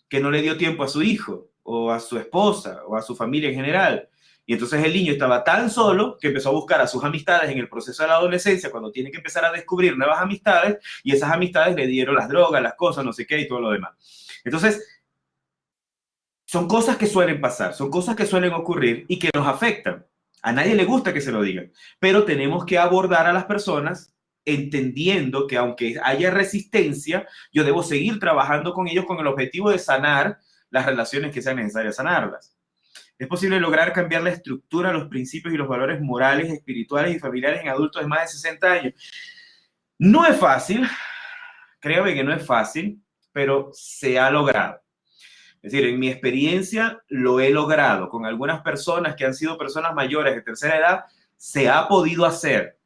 que no le dio tiempo a su hijo o a su esposa o a su familia en general. Y entonces el niño estaba tan solo que empezó a buscar a sus amistades en el proceso de la adolescencia, cuando tiene que empezar a descubrir nuevas amistades, y esas amistades le dieron las drogas, las cosas, no sé qué y todo lo demás. Entonces, son cosas que suelen pasar, son cosas que suelen ocurrir y que nos afectan. A nadie le gusta que se lo digan, pero tenemos que abordar a las personas entendiendo que aunque haya resistencia, yo debo seguir trabajando con ellos con el objetivo de sanar las relaciones que sean necesarias sanarlas. Es posible lograr cambiar la estructura, los principios y los valores morales, espirituales y familiares en adultos de más de 60 años. No es fácil, créame que no es fácil, pero se ha logrado. Es decir, en mi experiencia lo he logrado. Con algunas personas que han sido personas mayores de tercera edad, se ha podido hacer.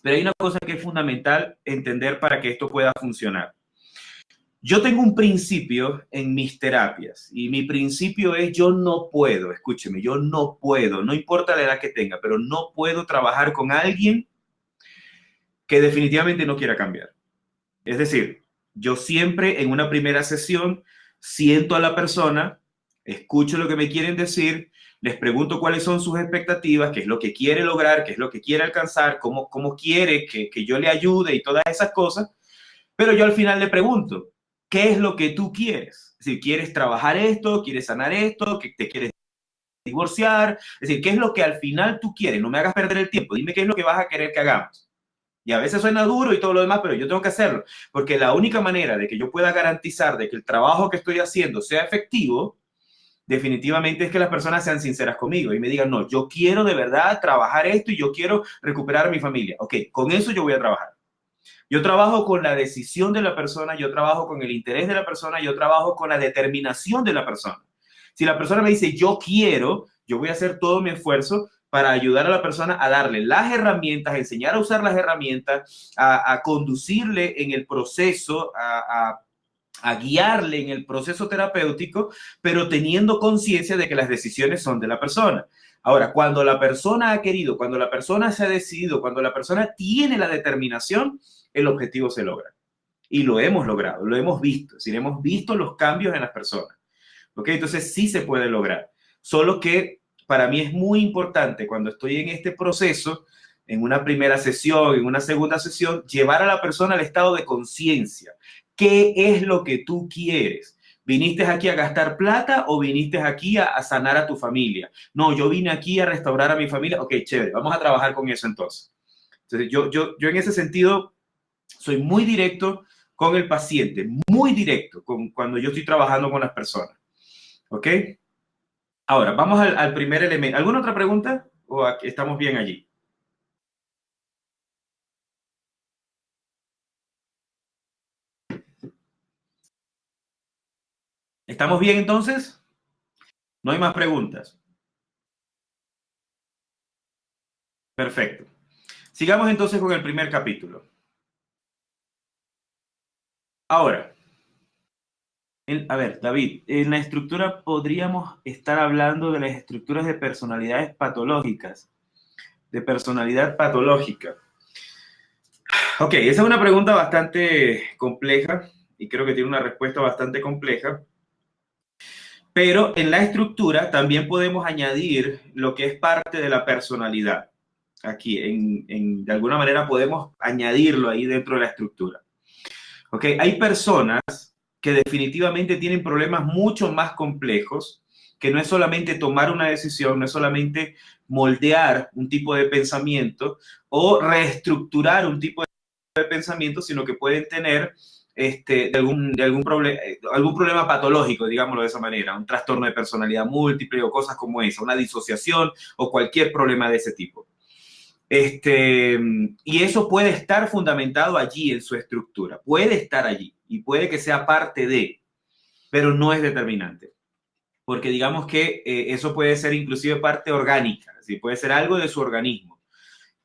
Pero hay una cosa que es fundamental entender para que esto pueda funcionar. Yo tengo un principio en mis terapias y mi principio es yo no puedo, escúcheme, yo no puedo, no importa la edad que tenga, pero no puedo trabajar con alguien que definitivamente no quiera cambiar. Es decir, yo siempre en una primera sesión siento a la persona, escucho lo que me quieren decir, les pregunto cuáles son sus expectativas, qué es lo que quiere lograr, qué es lo que quiere alcanzar, cómo quiere que yo le ayude y todas esas cosas. Pero yo al final le pregunto, ¿qué es lo que tú quieres? Es decir, ¿quieres trabajar esto? ¿Quieres sanar esto? ¿Que te quieres divorciar? Es decir, ¿qué es lo que al final tú quieres? No me hagas perder el tiempo, dime qué es lo que vas a querer que hagamos. Y a veces suena duro y todo lo demás, pero yo tengo que hacerlo, porque la única manera de que yo pueda garantizar de que el trabajo que estoy haciendo sea efectivo, definitivamente es que las personas sean sinceras conmigo y me digan, no, yo quiero de verdad trabajar esto y yo quiero recuperar a mi familia. Ok, con eso yo voy a trabajar. Yo trabajo con la decisión de la persona, yo trabajo con el interés de la persona, yo trabajo con la determinación de la persona. Si la persona me dice, yo quiero, yo voy a hacer todo mi esfuerzo para ayudar a la persona a darle las herramientas, a enseñar a usar las herramientas, a conducirle en el proceso, a guiarle en el proceso terapéutico, pero teniendo conciencia de que las decisiones son de la persona. Ahora, cuando la persona ha querido, cuando la persona se ha decidido, cuando la persona tiene la determinación, el objetivo se logra. Y lo hemos logrado, lo hemos visto, es decir, hemos visto los cambios en las personas. ¿Ok? Entonces sí se puede lograr. Solo que para mí es muy importante cuando estoy en este proceso, en una primera sesión, en una segunda sesión, llevar a la persona al estado de conciencia. ¿Qué es lo que tú quieres? ¿Viniste aquí a gastar plata o viniste aquí a sanar a tu familia? No, yo vine aquí a restaurar a mi familia. Ok, chévere, vamos a trabajar con eso entonces. Entonces, yo en ese sentido soy muy directo con el paciente, muy directo cuando yo estoy trabajando con las personas. ¿Ok? Ahora, vamos al primer elemento. ¿Alguna otra pregunta? ¿O estamos bien allí? ¿Estamos bien entonces? No hay más preguntas. Perfecto. Sigamos entonces con el primer capítulo. Ahora, a ver, David, en la estructura podríamos estar hablando de las estructuras de personalidades patológicas, de personalidad patológica. Ok, esa es una pregunta bastante compleja y creo que tiene una respuesta bastante compleja, pero en la estructura también podemos añadir lo que es parte de la personalidad. Aquí, de alguna manera podemos añadirlo ahí dentro de la estructura. Ok, hay personas que definitivamente tienen problemas mucho más complejos, que no es solamente tomar una decisión, no es solamente moldear un tipo de pensamiento o reestructurar un tipo de pensamiento, sino que pueden tener algún problema patológico, digámoslo de esa manera, un trastorno de personalidad múltiple o cosas como esa, una disociación o cualquier problema de ese tipo. Y eso puede estar fundamentado allí en su estructura, puede estar allí y puede que sea parte de, pero no es determinante. Porque digamos que eso puede ser inclusive parte orgánica, ¿sí? Puede ser algo de su organismo,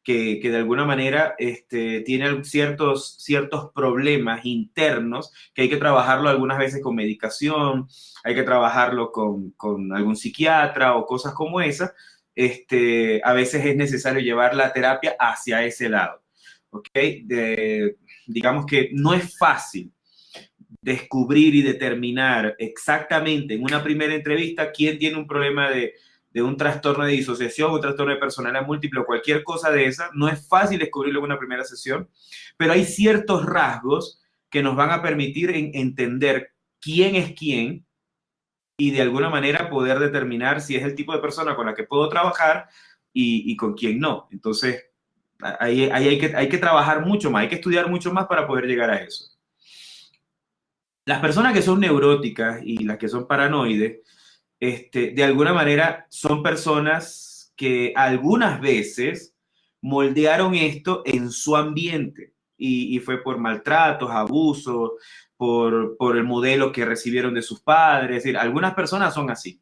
que de alguna manera tiene ciertos problemas internos que hay que trabajarlo algunas veces con medicación, hay que trabajarlo con algún psiquiatra o cosas como esas. A veces es necesario llevar la terapia hacia ese lado. ¿Ok? Digamos que no es fácil descubrir y determinar exactamente en una primera entrevista quién tiene un problema de un trastorno de disociación, un trastorno de personalidad múltiple o cualquier cosa de esa. No es fácil descubrirlo en una primera sesión, pero hay ciertos rasgos que nos van a permitir entender quién es quién y de alguna manera poder determinar si es el tipo de persona con la que puedo trabajar y con quién no. Entonces, ahí hay que trabajar mucho más, hay que estudiar mucho más para poder llegar a eso. Las personas que son neuróticas y las que son paranoides, de alguna manera son personas que algunas veces moldearon esto en su ambiente y fue por maltratos, abusos, por el modelo que recibieron de sus padres. Es decir, algunas personas son así.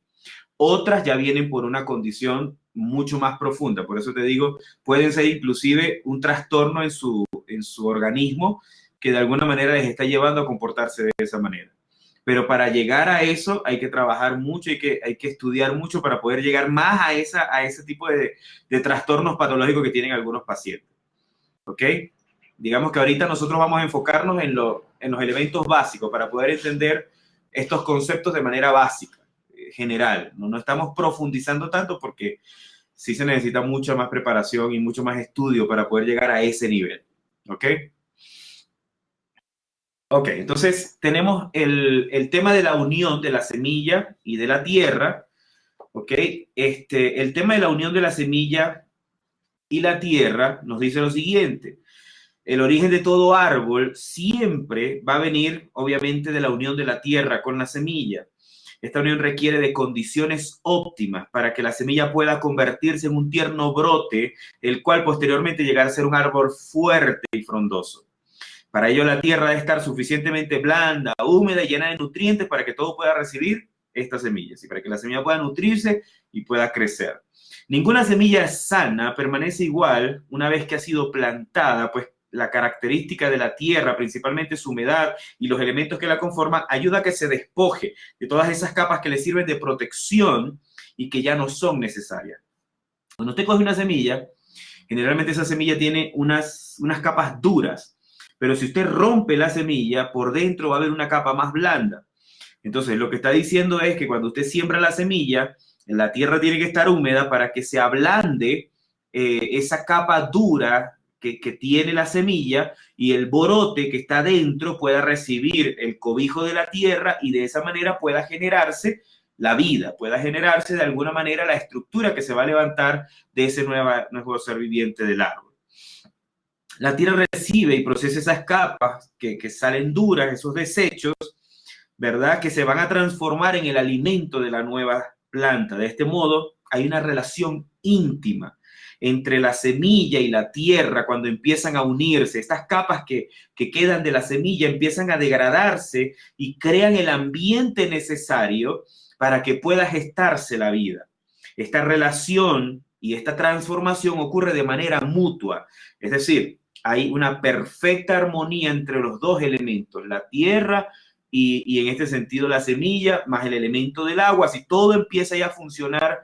Otras ya vienen por una condición mucho más profunda. Por eso te digo, pueden ser inclusive un trastorno en su organismo que de alguna manera les está llevando a comportarse de esa manera. Pero para llegar a eso hay que trabajar mucho, hay que estudiar mucho para poder llegar más a ese tipo de trastornos patológicos que tienen algunos pacientes. ¿Ok? Digamos que ahorita nosotros vamos a enfocarnos en los elementos básicos para poder entender estos conceptos de manera básica, general. No estamos profundizando tanto porque sí se necesita mucha más preparación y mucho más estudio para poder llegar a ese nivel. ¿Ok? Ok, entonces tenemos el tema de la unión de la semilla y de la tierra. Ok, el tema de la unión de la semilla y la tierra nos dice lo siguiente. El origen de todo árbol siempre va a venir, obviamente, de la unión de la tierra con la semilla. Esta unión requiere de condiciones óptimas para que la semilla pueda convertirse en un tierno brote, el cual posteriormente llegará a ser un árbol fuerte y frondoso. Para ello, la tierra debe estar suficientemente blanda, húmeda y llena de nutrientes para que todo pueda recibir estas semillas y para que la semilla pueda nutrirse y pueda crecer. Ninguna semilla sana permanece igual una vez que ha sido plantada, pues la característica de la tierra, principalmente su humedad y los elementos que la conforman, ayuda a que se despoje de todas esas capas que le sirven de protección y que ya no son necesarias. Cuando usted coge una semilla, generalmente esa semilla tiene unas capas duras, pero si usted rompe la semilla, por dentro va a haber una capa más blanda. Entonces, lo que está diciendo es que cuando usted siembra la semilla, la tierra tiene que estar húmeda para que se ablande esa capa dura que tiene la semilla y el borote que está dentro pueda recibir el cobijo de la tierra y de esa manera pueda generarse la vida, pueda generarse de alguna manera la estructura que se va a levantar de ese nuevo ser viviente del árbol. la tierra recibe y procesa esas capas que salen duras, esos desechos, ¿verdad? Que se van a transformar en el alimento de la nueva planta. De este modo, hay una relación íntima entre la semilla y la tierra cuando empiezan a unirse. Estas capas que quedan de la semilla empiezan a degradarse y crean el ambiente necesario para que pueda gestarse la vida. Esta relación y esta transformación ocurre de manera mutua, es decir, hay una perfecta armonía entre los dos elementos, la tierra y en este sentido la semilla, más el elemento del agua, así todo empieza ya a funcionar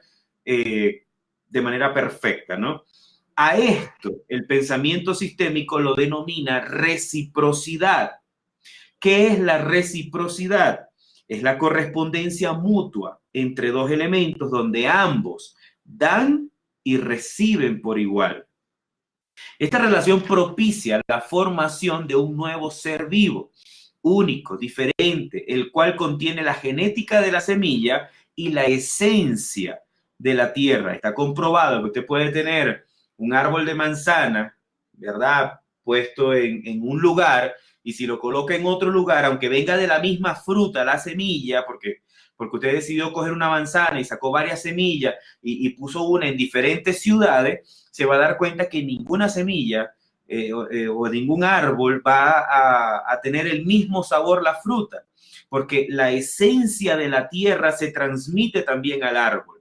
de manera perfecta, ¿no? A esto el pensamiento sistémico lo denomina reciprocidad. ¿Qué es la reciprocidad? Es la correspondencia mutua entre dos elementos donde ambos dan y reciben por igual. Esta relación propicia la formación de un nuevo ser vivo, único, diferente, el cual contiene la genética de la semilla y la esencia de la tierra. Está comprobado que usted puede tener un árbol de manzana, ¿verdad? Puesto en un lugar, y si lo coloca en otro lugar, aunque venga de la misma fruta, la semilla, porque usted decidió coger una manzana y sacó varias semillas y puso una en diferentes ciudades, se va a dar cuenta que ninguna semilla o ningún árbol va a tener el mismo sabor la fruta, porque la esencia de la tierra se transmite también al árbol.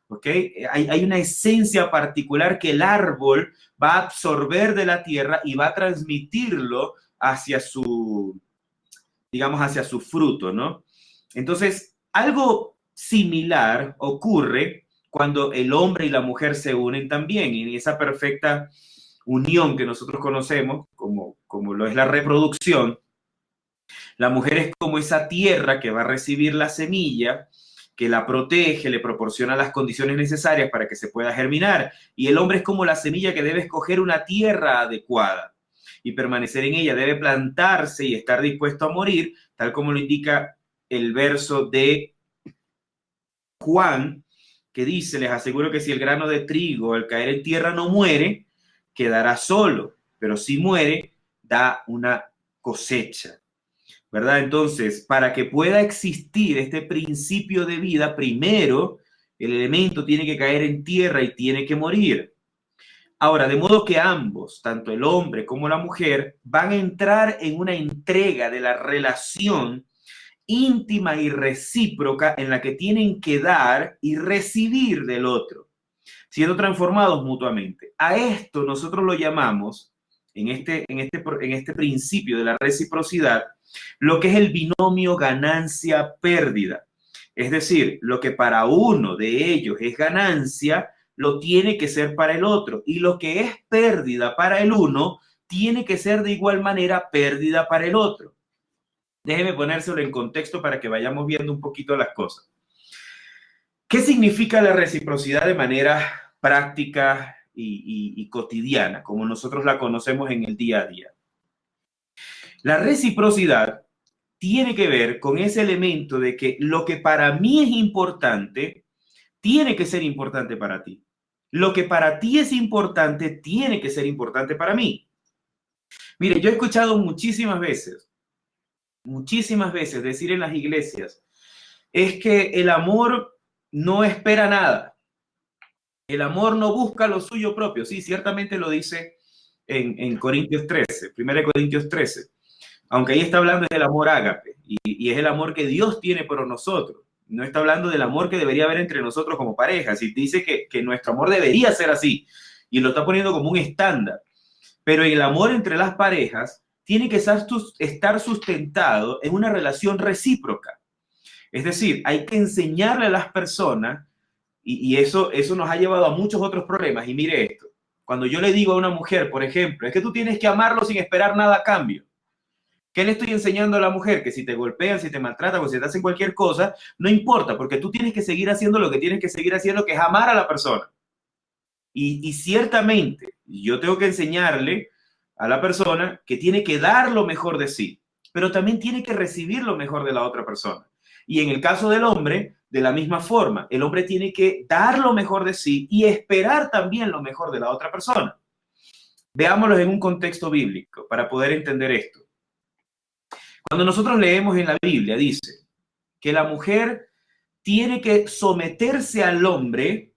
¿Okay? Hay una esencia particular que el árbol va a absorber de la tierra y va a transmitirlo hacia su, digamos, hacia su fruto, ¿no? Entonces, algo similar ocurre cuando el hombre y la mujer se unen también en esa perfecta unión que nosotros conocemos como lo es la reproducción. La mujer es como esa tierra que va a recibir la semilla, que la protege, le proporciona las condiciones necesarias para que se pueda germinar. Y el hombre es como la semilla que debe escoger una tierra adecuada y permanecer en ella, debe plantarse y estar dispuesto a morir, tal como lo indica el verso de Juan, que dice, les aseguro que si el grano de trigo al caer en tierra no muere, quedará solo, pero si muere, da una cosecha. ¿Verdad? Entonces, para que pueda existir este principio de vida, primero el elemento tiene que caer en tierra y tiene que morir. Ahora, de modo que ambos, tanto el hombre como la mujer, van a entrar en una entrega de la relación íntima y recíproca en la que tienen que dar y recibir del otro, siendo transformados mutuamente. A esto nosotros lo llamamos, en este principio de la reciprocidad, lo que es el binomio ganancia-pérdida. Es decir, lo que para uno de ellos es ganancia, lo tiene que ser para el otro. Y lo que es pérdida para el uno, tiene que ser de igual manera pérdida para el otro. Déjeme ponérselo en contexto para que vayamos viendo un poquito las cosas. ¿Qué significa la reciprocidad de manera práctica y cotidiana, como nosotros la conocemos en el día a día? La reciprocidad tiene que ver con ese elemento de que lo que para mí es importante, tiene que ser importante para ti. Lo que para ti es importante, tiene que ser importante para mí. Mire, yo he escuchado muchísimas veces decir en las iglesias, es que el amor no espera nada. El amor no busca lo suyo propio. Sí, ciertamente lo dice en Corintios 13, 1 Corintios 13. Aunque ahí está hablando del amor ágape, y es el amor que Dios tiene por nosotros. No está hablando del amor que debería haber entre nosotros como parejas. Y dice que nuestro amor debería ser así. Y lo está poniendo como un estándar. Pero el amor entre las parejas tiene que estar sustentado en una relación recíproca. Es decir, hay que enseñarle a las personas, y eso nos ha llevado a muchos otros problemas. Y mire esto, cuando yo le digo a una mujer, por ejemplo, es que tú tienes que amarlo sin esperar nada a cambio. ¿Qué le estoy enseñando a la mujer? Que si te golpean, si te maltratan o si te hacen cualquier cosa, no importa, porque tú tienes que seguir haciendo lo que tienes que seguir haciendo, que es amar a la persona. Y ciertamente, yo tengo que enseñarle a la persona que tiene que dar lo mejor de sí, pero también tiene que recibir lo mejor de la otra persona. Y en el caso del hombre, de la misma forma, el hombre tiene que dar lo mejor de sí y esperar también lo mejor de la otra persona. Veámoslos en un contexto bíblico para poder entender esto. Cuando nosotros leemos en la Biblia, dice que la mujer tiene que someterse al hombre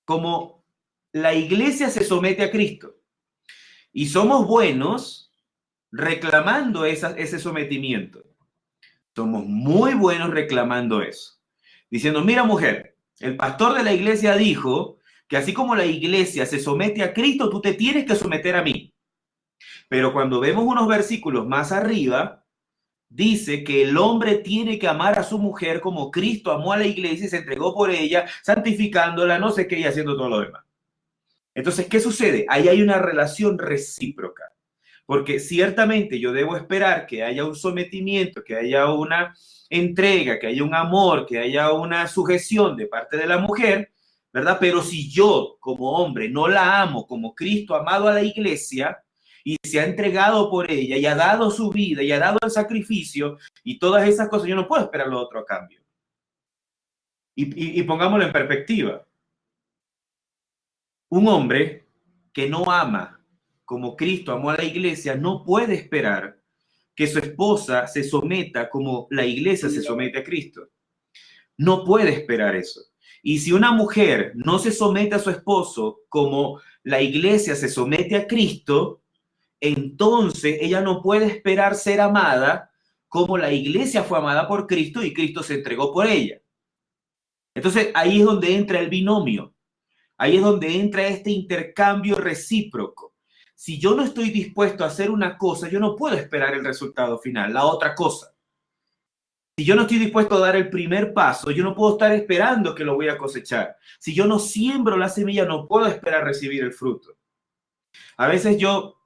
como la iglesia se somete a Cristo. Y somos buenos reclamando ese sometimiento. Somos muy buenos reclamando eso. Diciendo, mira mujer, el pastor de la iglesia dijo que así como la iglesia se somete a Cristo, tú te tienes que someter a mí. Pero cuando vemos unos versículos más arriba, dice que el hombre tiene que amar a su mujer como Cristo amó a la iglesia y se entregó por ella, santificándola, no sé qué, y haciendo todo lo demás. Entonces, ¿qué sucede? Ahí hay una relación recíproca. Porque ciertamente yo debo esperar que haya un sometimiento, que haya una entrega, que haya un amor, que haya una sujeción de parte de la mujer, ¿verdad? Pero si yo como hombre no la amo como Cristo ha amado a la iglesia y se ha entregado por ella y ha dado su vida y ha dado el sacrificio y todas esas cosas, yo no puedo esperar lo otro a cambio. Y pongámoslo en perspectiva. Un hombre que no ama como Cristo amó a la iglesia no puede esperar que su esposa se someta como la iglesia se somete a Cristo. No puede esperar eso. Y si una mujer no se somete a su esposo como la iglesia se somete a Cristo, entonces ella no puede esperar ser amada como la iglesia fue amada por Cristo y Cristo se entregó por ella. Entonces ahí es donde entra el binomio. Ahí es donde entra este intercambio recíproco. Si yo no estoy dispuesto a hacer una cosa, yo no puedo esperar el resultado final, la otra cosa. Si yo no estoy dispuesto a dar el primer paso, yo no puedo estar esperando que lo voy a cosechar. Si yo no siembro la semilla, no puedo esperar recibir el fruto. A veces yo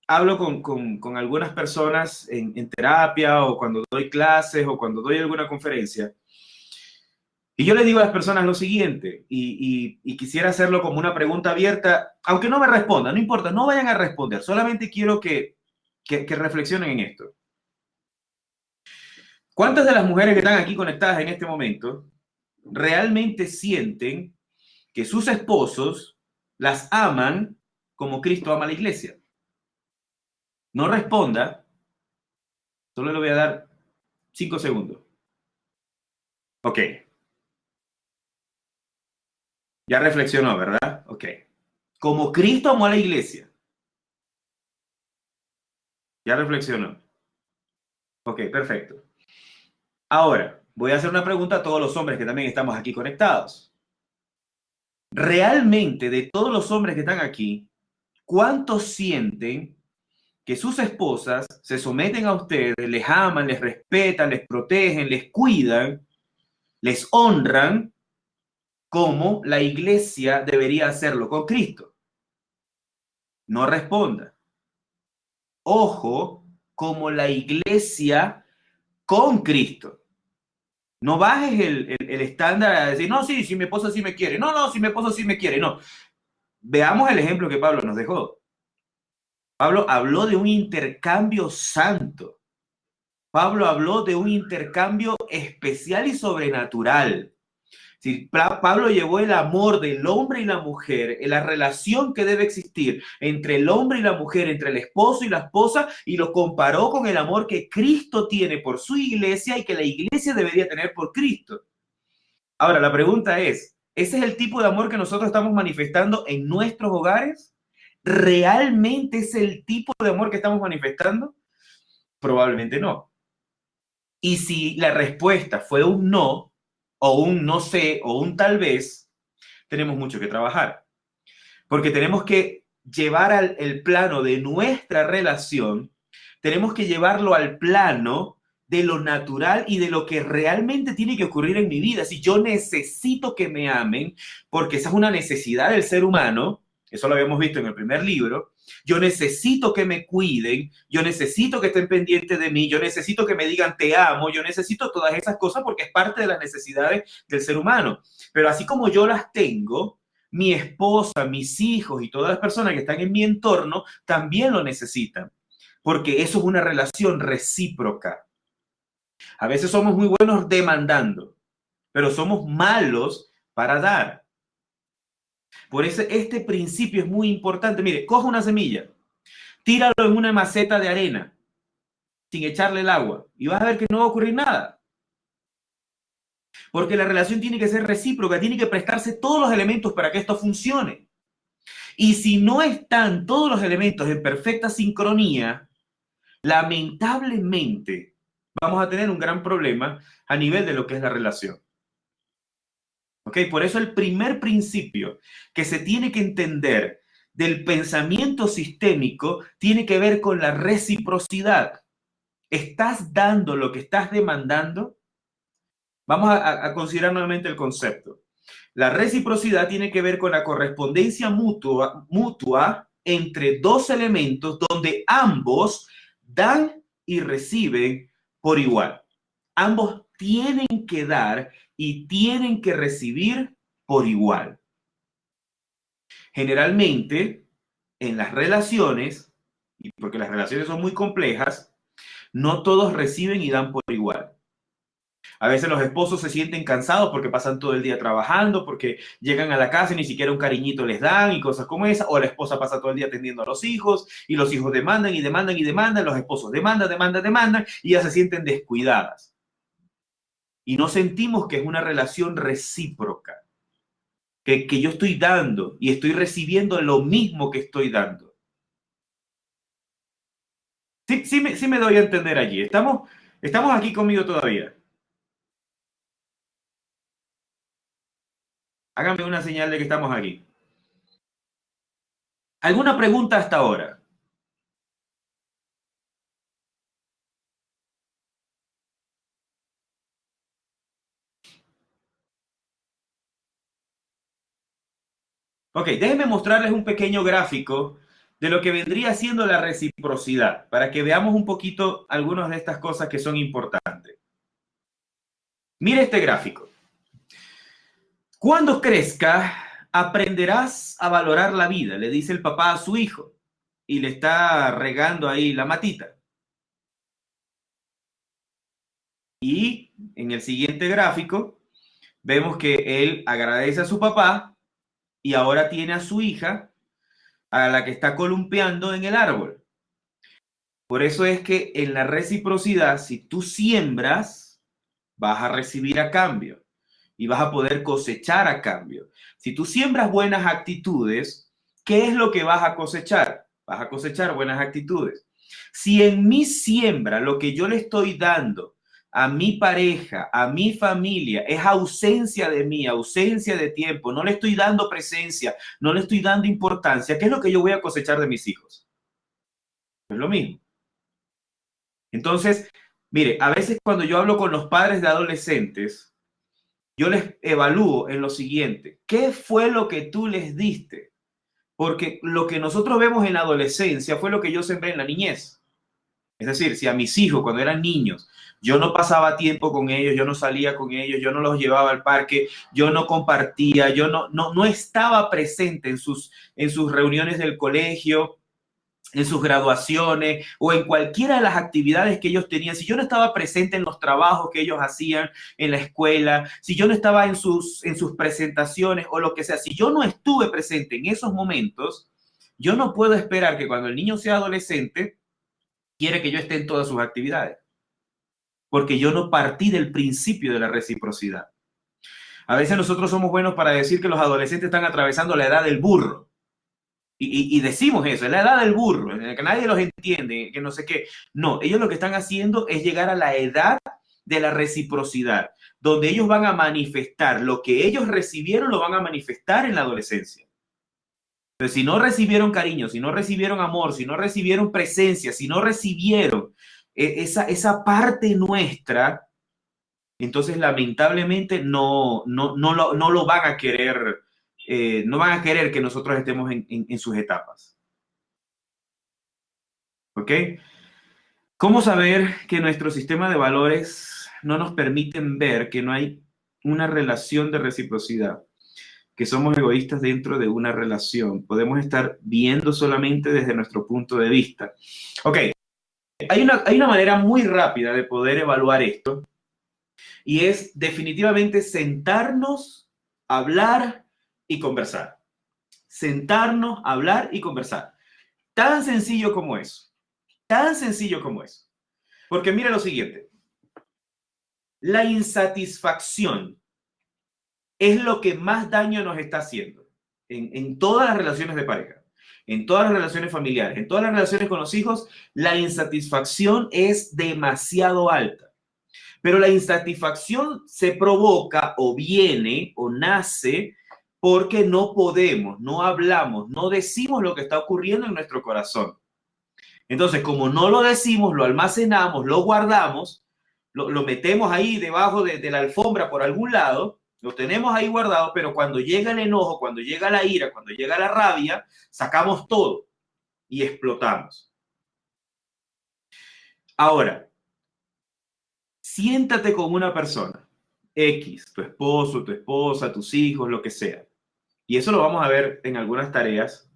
hablo con algunas personas en terapia o cuando doy clases o cuando doy alguna conferencia. Y yo les digo a las personas lo siguiente, y quisiera hacerlo como una pregunta abierta, aunque no me respondan, no importa, no vayan a responder, solamente quiero que reflexionen en esto. ¿Cuántas de las mujeres que están aquí conectadas en este momento realmente sienten que sus esposos las aman como Cristo ama a la iglesia? No responda, solo le voy a dar 5 segundos. Ok. Ya reflexionó, ¿verdad? Ok. Como Cristo amó a la iglesia. Ya reflexionó. Ok, perfecto. Ahora, voy a hacer una pregunta a todos los hombres que también estamos aquí conectados. Realmente, de todos los hombres que están aquí, ¿cuántos sienten que sus esposas se someten a ustedes, les aman, les respetan, les protegen, les cuidan, les honran como la iglesia debería hacerlo con Cristo? No responda. Ojo, como la iglesia con Cristo. No bajes el estándar a decir, no, sí, si mi esposa sí me quiere. No, no, si mi esposa sí me quiere. No. Veamos el ejemplo que Pablo nos dejó. Pablo habló de un intercambio santo. Pablo habló de un intercambio especial y sobrenatural. Si Pablo llevó el amor del hombre y la mujer, en la relación que debe existir entre el hombre y la mujer, entre el esposo y la esposa, y lo comparó con el amor que Cristo tiene por su iglesia y que la iglesia debería tener por Cristo. Ahora, la pregunta es, ¿ese es el tipo de amor que nosotros estamos manifestando en nuestros hogares? ¿Realmente es el tipo de amor que estamos manifestando? Probablemente no. Y si la respuesta fue un no, o un no sé, o un tal vez, tenemos mucho que trabajar. Porque tenemos que llevar el plano de nuestra relación, tenemos que llevarlo al plano de lo natural y de lo que realmente tiene que ocurrir en mi vida. Si yo necesito que me amen, porque esa es una necesidad del ser humano, eso lo habíamos visto en el primer libro, yo necesito que me cuiden, yo necesito que estén pendientes de mí, yo necesito que me digan te amo, yo necesito todas esas cosas porque es parte de las necesidades del ser humano. Pero así como yo las tengo, mi esposa, mis hijos y todas las personas que están en mi entorno también lo necesitan, porque eso es una relación recíproca. A veces somos muy buenos demandando, pero somos malos para dar. Por eso este principio es muy importante. Mire, coja una semilla, tíralo en una maceta de arena, sin echarle el agua, y vas a ver que no va a ocurrir nada. Porque la relación tiene que ser recíproca, tiene que prestarse todos los elementos para que esto funcione. Y si no están todos los elementos en perfecta sincronía, lamentablemente vamos a tener un gran problema a nivel de lo que es la relación. ¿Ok? Por eso el primer principio que se tiene que entender del pensamiento sistémico tiene que ver con la reciprocidad. ¿Estás dando lo que estás demandando? Vamos a considerar nuevamente el concepto. La reciprocidad tiene que ver con la correspondencia mutua entre dos elementos donde ambos dan y reciben por igual. Ambos tienen que dar y tienen que recibir por igual. Generalmente, en las relaciones, y porque las relaciones son muy complejas, no todos reciben y dan por igual. A veces los esposos se sienten cansados porque pasan todo el día trabajando, porque llegan a la casa y ni siquiera un cariñito les dan y cosas como esa, o la esposa pasa todo el día atendiendo a los hijos y los hijos demandan y demandan y demandan, los esposos demandan y ya se sienten descuidadas. Y no sentimos que es una relación recíproca, que yo estoy dando y estoy recibiendo lo mismo que estoy dando. Sí me doy a entender allí. Estamos aquí conmigo todavía. Háganme una señal de que estamos aquí. ¿Alguna pregunta hasta ahora? Ok, déjenme mostrarles un pequeño gráfico de lo que vendría siendo la reciprocidad, para que veamos un poquito algunas de estas cosas que son importantes. Mire este gráfico. Cuando crezca, aprenderás a valorar la vida, le dice el papá a su hijo, y le está regando ahí la matita. Y en el siguiente gráfico, vemos que él agradece a su papá y ahora tiene a su hija, a la que está columpiando en el árbol. Por eso es que en la reciprocidad, si tú siembras, vas a recibir a cambio y vas a poder cosechar a cambio. Si tú siembras buenas actitudes, ¿qué es lo que vas a cosechar? Vas a cosechar buenas actitudes. Si en mi siembra lo que yo le estoy dando a mi pareja, a mi familia, es ausencia de mí, ausencia de tiempo, no le estoy dando presencia, no le estoy dando importancia, ¿qué es lo que yo voy a cosechar de mis hijos? Es lo mismo. Entonces, mire, a veces cuando yo hablo con los padres de adolescentes, yo les evalúo en lo siguiente: ¿qué fue lo que tú les diste? Porque lo que nosotros vemos en la adolescencia fue lo que yo sembré en la niñez. Es decir, si a mis hijos cuando eran niños yo no pasaba tiempo con ellos, yo no salía con ellos, yo no los llevaba al parque, yo no compartía, yo no estaba presente en sus reuniones del colegio, en sus graduaciones o en cualquiera de las actividades que ellos tenían, si yo no estaba presente en los trabajos que ellos hacían en la escuela, si yo no estaba en sus presentaciones o lo que sea, si yo no estuve presente en esos momentos, yo no puedo esperar que cuando el niño sea adolescente, quiere que yo esté en todas sus actividades, porque yo no partí del principio de la reciprocidad. A veces nosotros somos buenos para decir que los adolescentes están atravesando la edad del burro. Y decimos eso, es la edad del burro, que nadie los entiende, que no sé qué. No, ellos lo que están haciendo es llegar a la edad de la reciprocidad, donde ellos van a manifestar lo que ellos recibieron, lo van a manifestar en la adolescencia. Entonces, si no recibieron cariño, si no recibieron amor, si no recibieron presencia, si no recibieron esa parte nuestra, entonces lamentablemente no lo van a querer, no van a querer que nosotros estemos en sus etapas. ¿Ok? ¿Cómo saber que nuestro sistema de valores no nos permiten ver que no hay una relación de reciprocidad? Que somos egoístas dentro de una relación. Podemos estar viendo solamente desde nuestro punto de vista. Ok, hay una manera muy rápida de poder evaluar esto y es definitivamente sentarnos, hablar y conversar. sentarnos, hablar y conversar. Tan sencillo como eso. Tan sencillo como eso. Porque mira lo siguiente. La insatisfacción es lo que más daño nos está haciendo en todas las relaciones de pareja, en todas las relaciones familiares, en todas las relaciones con los hijos. La insatisfacción es demasiado alta. Pero la insatisfacción se provoca o viene o nace porque no podemos, no hablamos, no decimos lo que está ocurriendo en nuestro corazón. Entonces, como no lo decimos, lo almacenamos, lo guardamos, lo metemos ahí debajo de la alfombra por algún lado, lo tenemos ahí guardado, pero cuando llega el enojo, cuando llega la ira, cuando llega la rabia, sacamos todo y explotamos. Ahora, siéntate con una persona, X, tu esposo, tu esposa, tus hijos, lo que sea. Y eso lo vamos a ver en algunas tareas.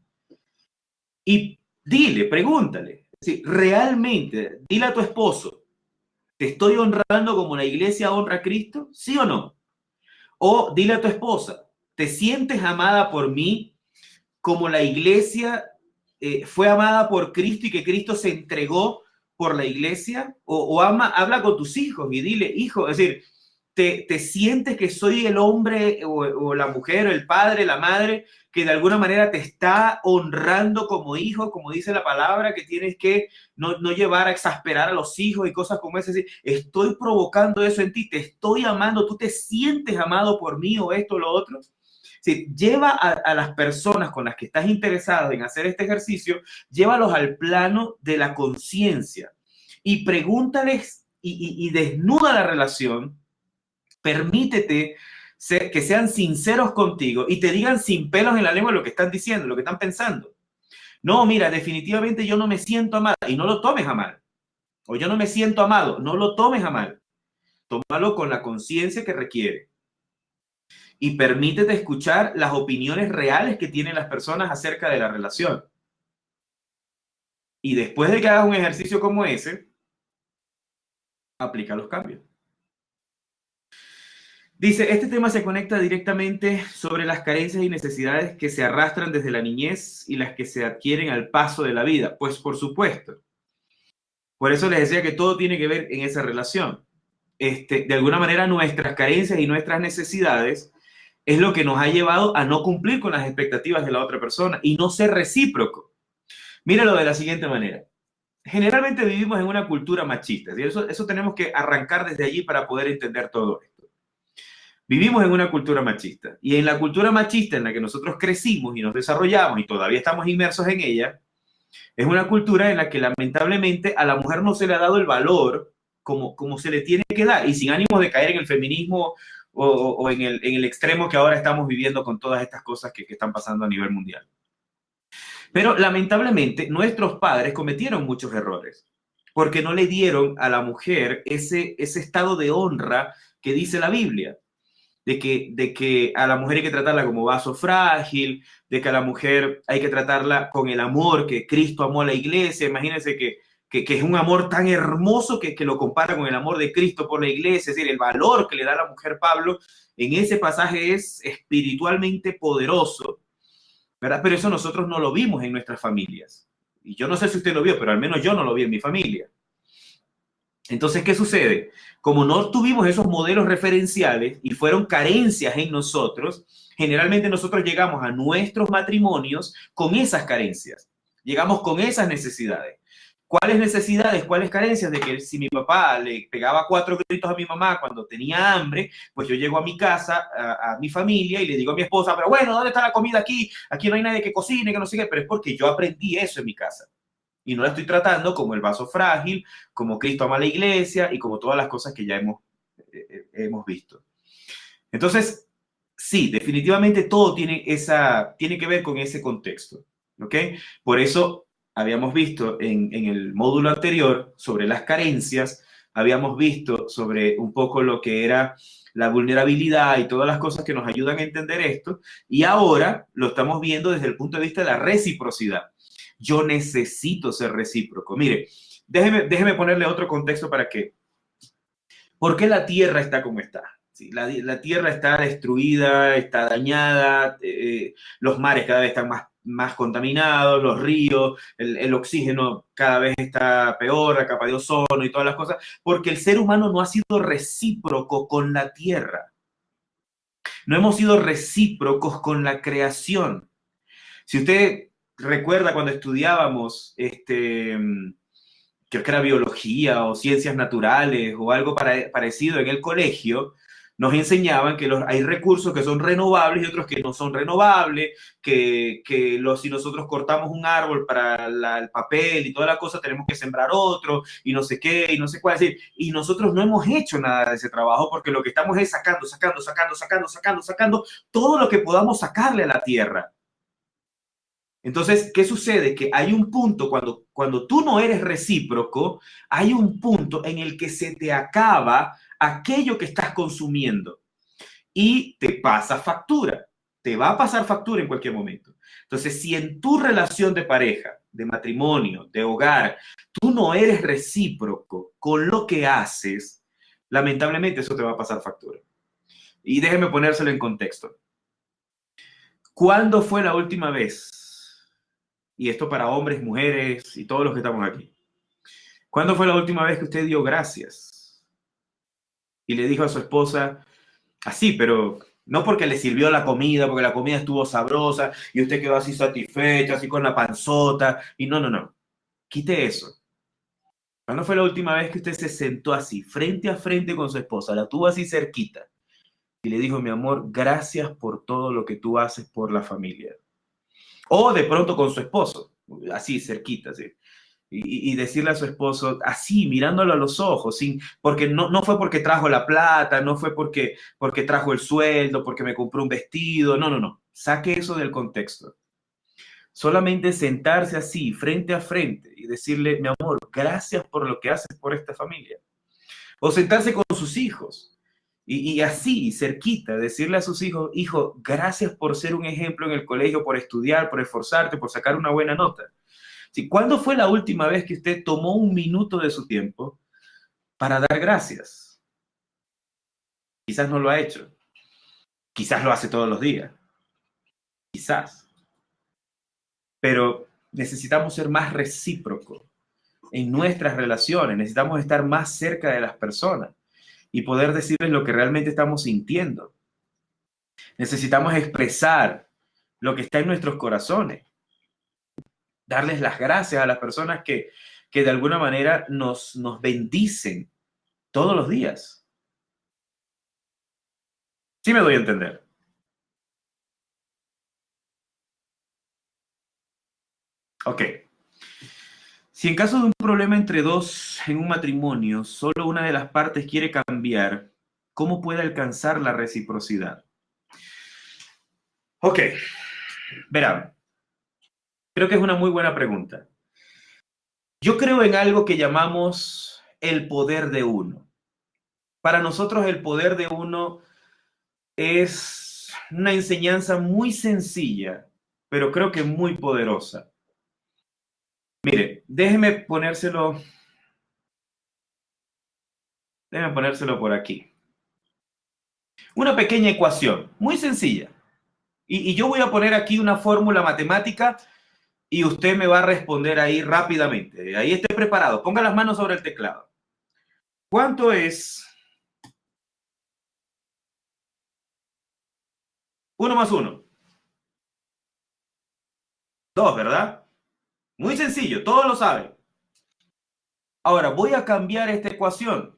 Y dile, pregúntale, si realmente, dile a tu esposo, ¿te estoy honrando como la iglesia honra a Cristo? ¿Sí o no? O dile a tu esposa, ¿te sientes amada por mí como la iglesia fue amada por Cristo y que Cristo se entregó por la iglesia? O habla con tus hijos y dile, hijo, es decir, ¿te sientes que soy el hombre o la mujer, o el padre, la madre, que de alguna manera te está honrando como hijo, como dice la palabra, que tienes que no llevar a exasperar a los hijos y cosas como esas? Es decir, estoy provocando eso en ti, te estoy amando, tú te sientes amado por mí o esto o lo otro. Sí, lleva a las personas con las que estás interesado en hacer este ejercicio, llévalos al plano de la conciencia y pregúntales y desnuda la relación. Permítete que sean sinceros contigo y te digan sin pelos en la lengua lo que están diciendo, lo que están pensando. No, mira, definitivamente yo no me siento amada, y no lo tomes a mal. O yo no me siento amado, no lo tomes a mal. Tómalo con la conciencia que requiere. Y permítete escuchar las opiniones reales que tienen las personas acerca de la relación. Y después de que hagas un ejercicio como ese, aplica los cambios. Dice, este tema se conecta directamente sobre las carencias y necesidades que se arrastran desde la niñez y las que se adquieren al paso de la vida. Pues por supuesto. Por eso les decía que todo tiene que ver en esa relación. De alguna manera nuestras carencias y nuestras necesidades es lo que nos ha llevado a no cumplir con las expectativas de la otra persona y no ser recíproco. Míralo de la siguiente manera. Generalmente vivimos en una cultura machista. ¿Sí? Eso tenemos que arrancar desde allí para poder entender todo esto. Vivimos en una cultura machista y en la cultura machista en la que nosotros crecimos y nos desarrollamos y todavía estamos inmersos en ella, es una cultura en la que lamentablemente a la mujer no se le ha dado el valor como se le tiene que dar, y sin ánimo de caer en el feminismo o en el extremo que ahora estamos viviendo con todas estas cosas que están pasando a nivel mundial. Pero lamentablemente nuestros padres cometieron muchos errores porque no le dieron a la mujer ese estado de honra que dice la Biblia. De que a la mujer hay que tratarla como vaso frágil, de que a la mujer hay que tratarla con el amor que Cristo amó a la iglesia. Imagínense que es un amor tan hermoso que lo compara con el amor de Cristo por la iglesia. Es decir, el valor que le da a la mujer Pablo en ese pasaje es espiritualmente poderoso, ¿verdad? Pero eso nosotros no lo vimos en nuestras familias. Y yo no sé si usted lo vio, pero al menos yo no lo vi en mi familia. Entonces, ¿qué sucede? Como no tuvimos esos modelos referenciales y fueron carencias en nosotros, generalmente nosotros llegamos a nuestros matrimonios con esas carencias, llegamos con esas necesidades. ¿Cuáles necesidades? ¿Cuáles carencias? De que si mi papá le pegaba 4 gritos a mi mamá cuando tenía hambre, pues yo llego a mi casa, a mi familia, y le digo a mi esposa, pero bueno, ¿dónde está la comida aquí? Aquí no hay nadie que cocine, que no sé qué, pero es porque yo aprendí eso en mi casa. Y no la estoy tratando como el vaso frágil, como Cristo ama a la iglesia y como todas las cosas que ya hemos visto. Entonces, sí, definitivamente todo tiene que ver con ese contexto. ¿Ok? Por eso habíamos visto en el módulo anterior sobre las carencias, habíamos visto sobre un poco lo que era la vulnerabilidad y todas las cosas que nos ayudan a entender esto. Y ahora lo estamos viendo desde el punto de vista de la reciprocidad. Yo necesito ser recíproco. Mire, déjeme ponerle otro contexto para que... ¿Por qué la Tierra está como está? Sí, la tierra está destruida, está dañada, los mares cada vez están más contaminados, los ríos, el oxígeno cada vez está peor, la capa de ozono y todas las cosas, porque el ser humano no ha sido recíproco con la tierra. No hemos sido recíprocos con la creación. Si usted recuerda cuando estudiábamos, creo que era biología o ciencias naturales o algo parecido en el colegio, nos enseñaban que hay recursos que son renovables y otros que no son renovables, si nosotros cortamos un árbol para el papel y toda la cosa, tenemos que sembrar otro y no sé qué y no sé cuál. Decir, y nosotros no hemos hecho nada de ese trabajo porque lo que estamos es sacando todo lo que podamos sacarle a la tierra. Entonces, ¿qué sucede? Que hay un punto, cuando tú no eres recíproco, hay un punto en el que se te acaba aquello que estás consumiendo y te pasa factura. Te va a pasar factura en cualquier momento. Entonces, si en tu relación de pareja, de matrimonio, de hogar, tú no eres recíproco con lo que haces, lamentablemente eso te va a pasar factura. Y déjeme ponérselo en contexto. ¿Cuándo fue la última vez? Y esto para hombres, mujeres y todos los que estamos aquí. ¿Cuándo fue la última vez que usted dio gracias? Y le dijo a su esposa, así, pero no porque le sirvió la comida, porque la comida estuvo sabrosa y usted quedó así satisfecha, así con la panzota. Y no. Quite eso. ¿Cuándo fue la última vez que usted se sentó así, frente a frente con su esposa, la tuvo así cerquita y le dijo, mi amor, gracias por todo lo que tú haces por la familia? O de pronto con su esposo, así cerquita, así. Y decirle a su esposo, así, mirándolo a los ojos, porque no fue porque trajo la plata, no fue porque trajo el sueldo, porque me compró un vestido, no. Saque eso del contexto. Solamente sentarse así, frente a frente, y decirle, mi amor, gracias por lo que haces por esta familia. O sentarse con sus hijos, y así, cerquita, decirle a sus hijos, hijo, gracias por ser un ejemplo en el colegio, por estudiar, por esforzarte, por sacar una buena nota. ¿Sí? ¿Cuándo fue la última vez que usted tomó un minuto de su tiempo para dar gracias? Quizás no lo ha hecho. Quizás lo hace todos los días. Quizás. Pero necesitamos ser más recíprocos en nuestras relaciones. Necesitamos estar más cerca de las personas y poder decirles lo que realmente estamos sintiendo. Necesitamos expresar lo que está en nuestros corazones. Darles las gracias a las personas que de alguna manera nos bendicen todos los días. Sí me doy a entender. Ok. Si en caso de un problema entre dos en un matrimonio, solo una de las partes quiere cambiar, ¿cómo puede alcanzar la reciprocidad? Ok, verán, creo que es una muy buena pregunta. Yo creo en algo que llamamos el poder de uno. Para nosotros el poder de uno es una enseñanza muy sencilla, pero creo que muy poderosa. Mire, déjeme ponérselo por aquí. Una pequeña ecuación, muy sencilla. Y yo voy a poner aquí una fórmula matemática y usted me va a responder ahí rápidamente. Ahí esté preparado. Ponga las manos sobre el teclado. ¿Cuánto es 1 más 1? 2, ¿verdad? Muy sencillo, todos lo saben. Ahora voy a cambiar esta ecuación.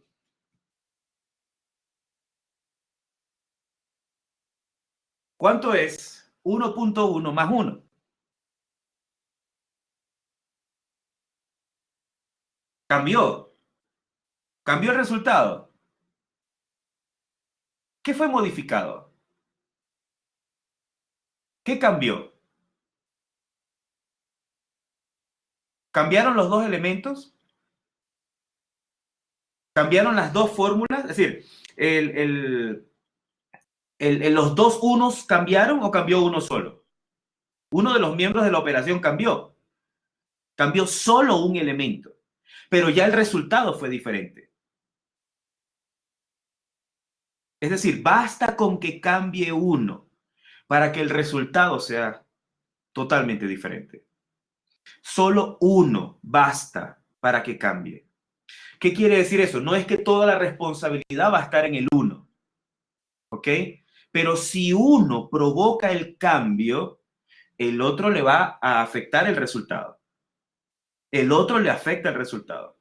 ¿Cuánto es 1.1 más 1? Cambió. Cambió el resultado. ¿Qué fue modificado? ¿Qué cambió? ¿Cambiaron los dos elementos? ¿Cambiaron las dos fórmulas? Es decir, ¿los dos unos cambiaron o cambió uno solo? Uno de los miembros de la operación cambió. Cambió solo un elemento, pero ya el resultado fue diferente. Es decir, basta con que cambie uno para que el resultado sea totalmente diferente. Solo uno basta para que cambie. ¿Qué quiere decir eso? No es que toda la responsabilidad va a estar en el uno, ¿ok? Pero si uno provoca el cambio, el otro le va a afectar el resultado. El otro le afecta el resultado.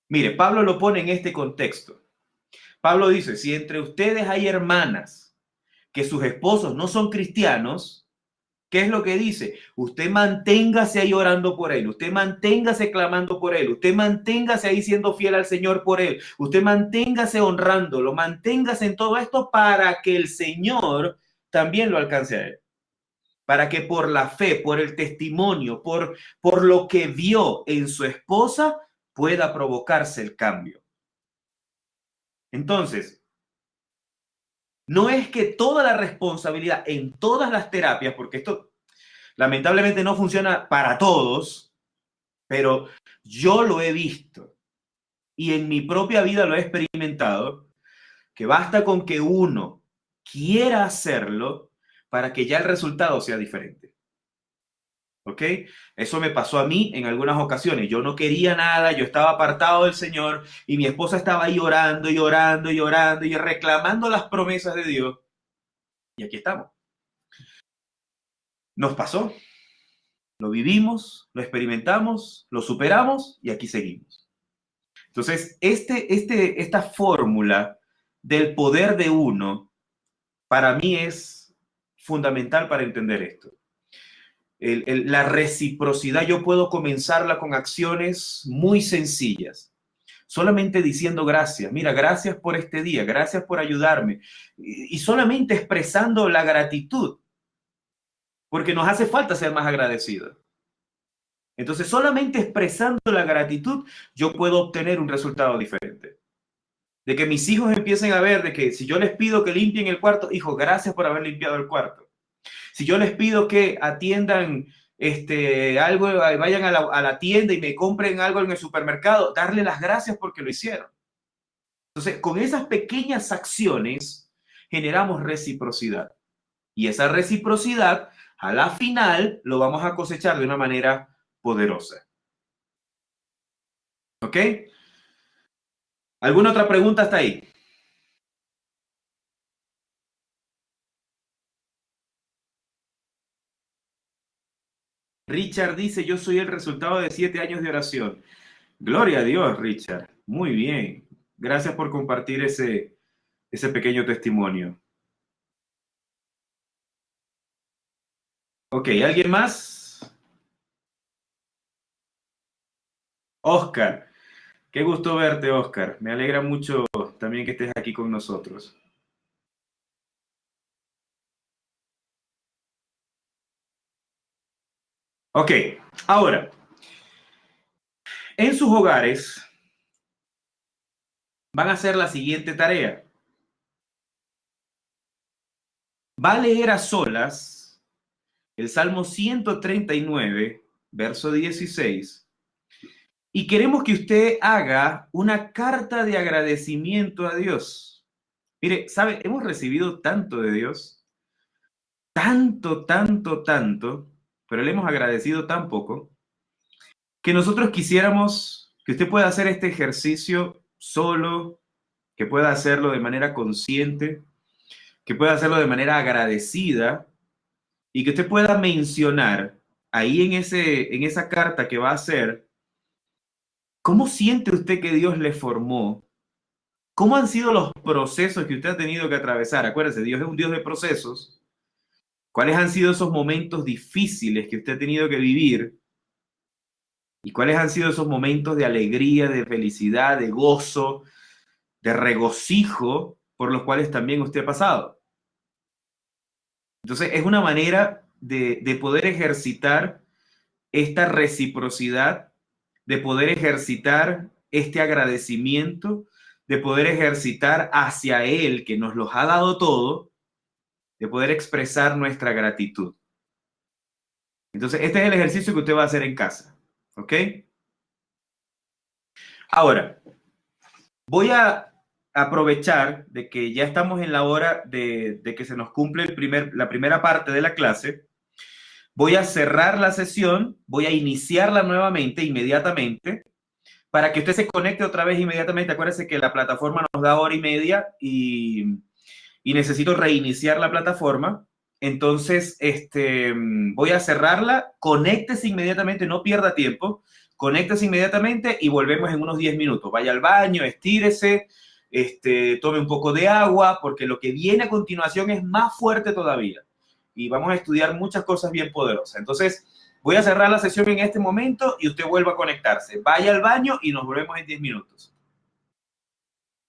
Mire, Pablo lo pone en este contexto. Pablo dice, si entre ustedes hay hermanas que sus esposos no son cristianos, ¿qué es lo que dice? Usted manténgase ahí orando por él, usted manténgase clamando por él, usted manténgase ahí siendo fiel al Señor por él, usted manténgase honrándolo, manténgase en todo esto para que el Señor también lo alcance a él. Para que por la fe, por el testimonio, por lo que vio en su esposa, pueda provocarse el cambio. Entonces, no es que toda la responsabilidad en todas las terapias, porque esto lamentablemente no funciona para todos, pero yo lo he visto y en mi propia vida lo he experimentado, que basta con que uno quiera hacerlo para que ya el resultado sea diferente. ¿Ok? Eso me pasó a mí en algunas ocasiones. Yo no quería nada, yo estaba apartado del Señor y mi esposa estaba ahí orando y orando y orando y reclamando las promesas de Dios. Y aquí estamos. Nos pasó, lo vivimos, lo experimentamos, lo superamos y aquí seguimos. Entonces, esta fórmula del poder de uno, para mí es fundamental para entender esto. La reciprocidad, yo puedo comenzarla con acciones muy sencillas, solamente diciendo gracias. Mira, gracias por este día, gracias por ayudarme. Y solamente expresando la gratitud, porque nos hace falta ser más agradecidos. Entonces, solamente expresando la gratitud, yo puedo obtener un resultado diferente. De que mis hijos empiecen a ver de que si yo les pido que limpien el cuarto, hijo, gracias por haber limpiado el cuarto. Si yo les pido que atiendan algo, vayan a la tienda y me compren algo en el supermercado, darle las gracias porque lo hicieron. Entonces, con esas pequeñas acciones generamos reciprocidad. Y esa reciprocidad, a la final, lo vamos a cosechar de una manera poderosa. ¿Ok? ¿Alguna otra pregunta hasta ahí? Richard dice, yo soy el resultado de 7 años de oración. Gloria a Dios, Richard. Muy bien. Gracias por compartir ese pequeño testimonio. Ok, ¿alguien más? Oscar. Qué gusto verte, Oscar. Me alegra mucho también que estés aquí con nosotros. Ok, ahora, en sus hogares van a hacer la siguiente tarea. Va a leer a solas el Salmo 139, verso 16, y queremos que usted haga una carta de agradecimiento a Dios. Mire, ¿sabe? Hemos recibido tanto de Dios, tanto, tanto, tanto, pero le hemos agradecido tan poco, que nosotros quisiéramos que usted pueda hacer este ejercicio solo, que pueda hacerlo de manera consciente, que pueda hacerlo de manera agradecida y que usted pueda mencionar ahí en esa carta que va a hacer, ¿cómo siente usted que Dios le formó? ¿Cómo han sido los procesos que usted ha tenido que atravesar? Acuérdese, Dios es un Dios de procesos. ¿Cuáles han sido esos momentos difíciles que usted ha tenido que vivir? ¿Y cuáles han sido esos momentos de alegría, de felicidad, de gozo, de regocijo por los cuales también usted ha pasado? Entonces, es una manera de poder ejercitar esta reciprocidad, de poder ejercitar este agradecimiento, de poder ejercitar hacia Él que nos los ha dado todo, de poder expresar nuestra gratitud. Entonces, este es el ejercicio que usted va a hacer en casa. ¿Ok? Ahora, voy a aprovechar de que ya estamos en la hora de que se nos cumple la primera parte de la clase. Voy a cerrar la sesión, voy a iniciarla nuevamente, inmediatamente, para que usted se conecte otra vez inmediatamente. Acuérdese que la plataforma nos da hora y media y necesito reiniciar la plataforma. Entonces, voy a cerrarla, conéctese inmediatamente, no pierda tiempo, conéctese inmediatamente y volvemos en unos 10 minutos. Vaya al baño, estírese, tome un poco de agua, porque lo que viene a continuación es más fuerte todavía. Y vamos a estudiar muchas cosas bien poderosas. Entonces, voy a cerrar la sesión en este momento y usted vuelva a conectarse. Vaya al baño y nos volvemos en 10 minutos.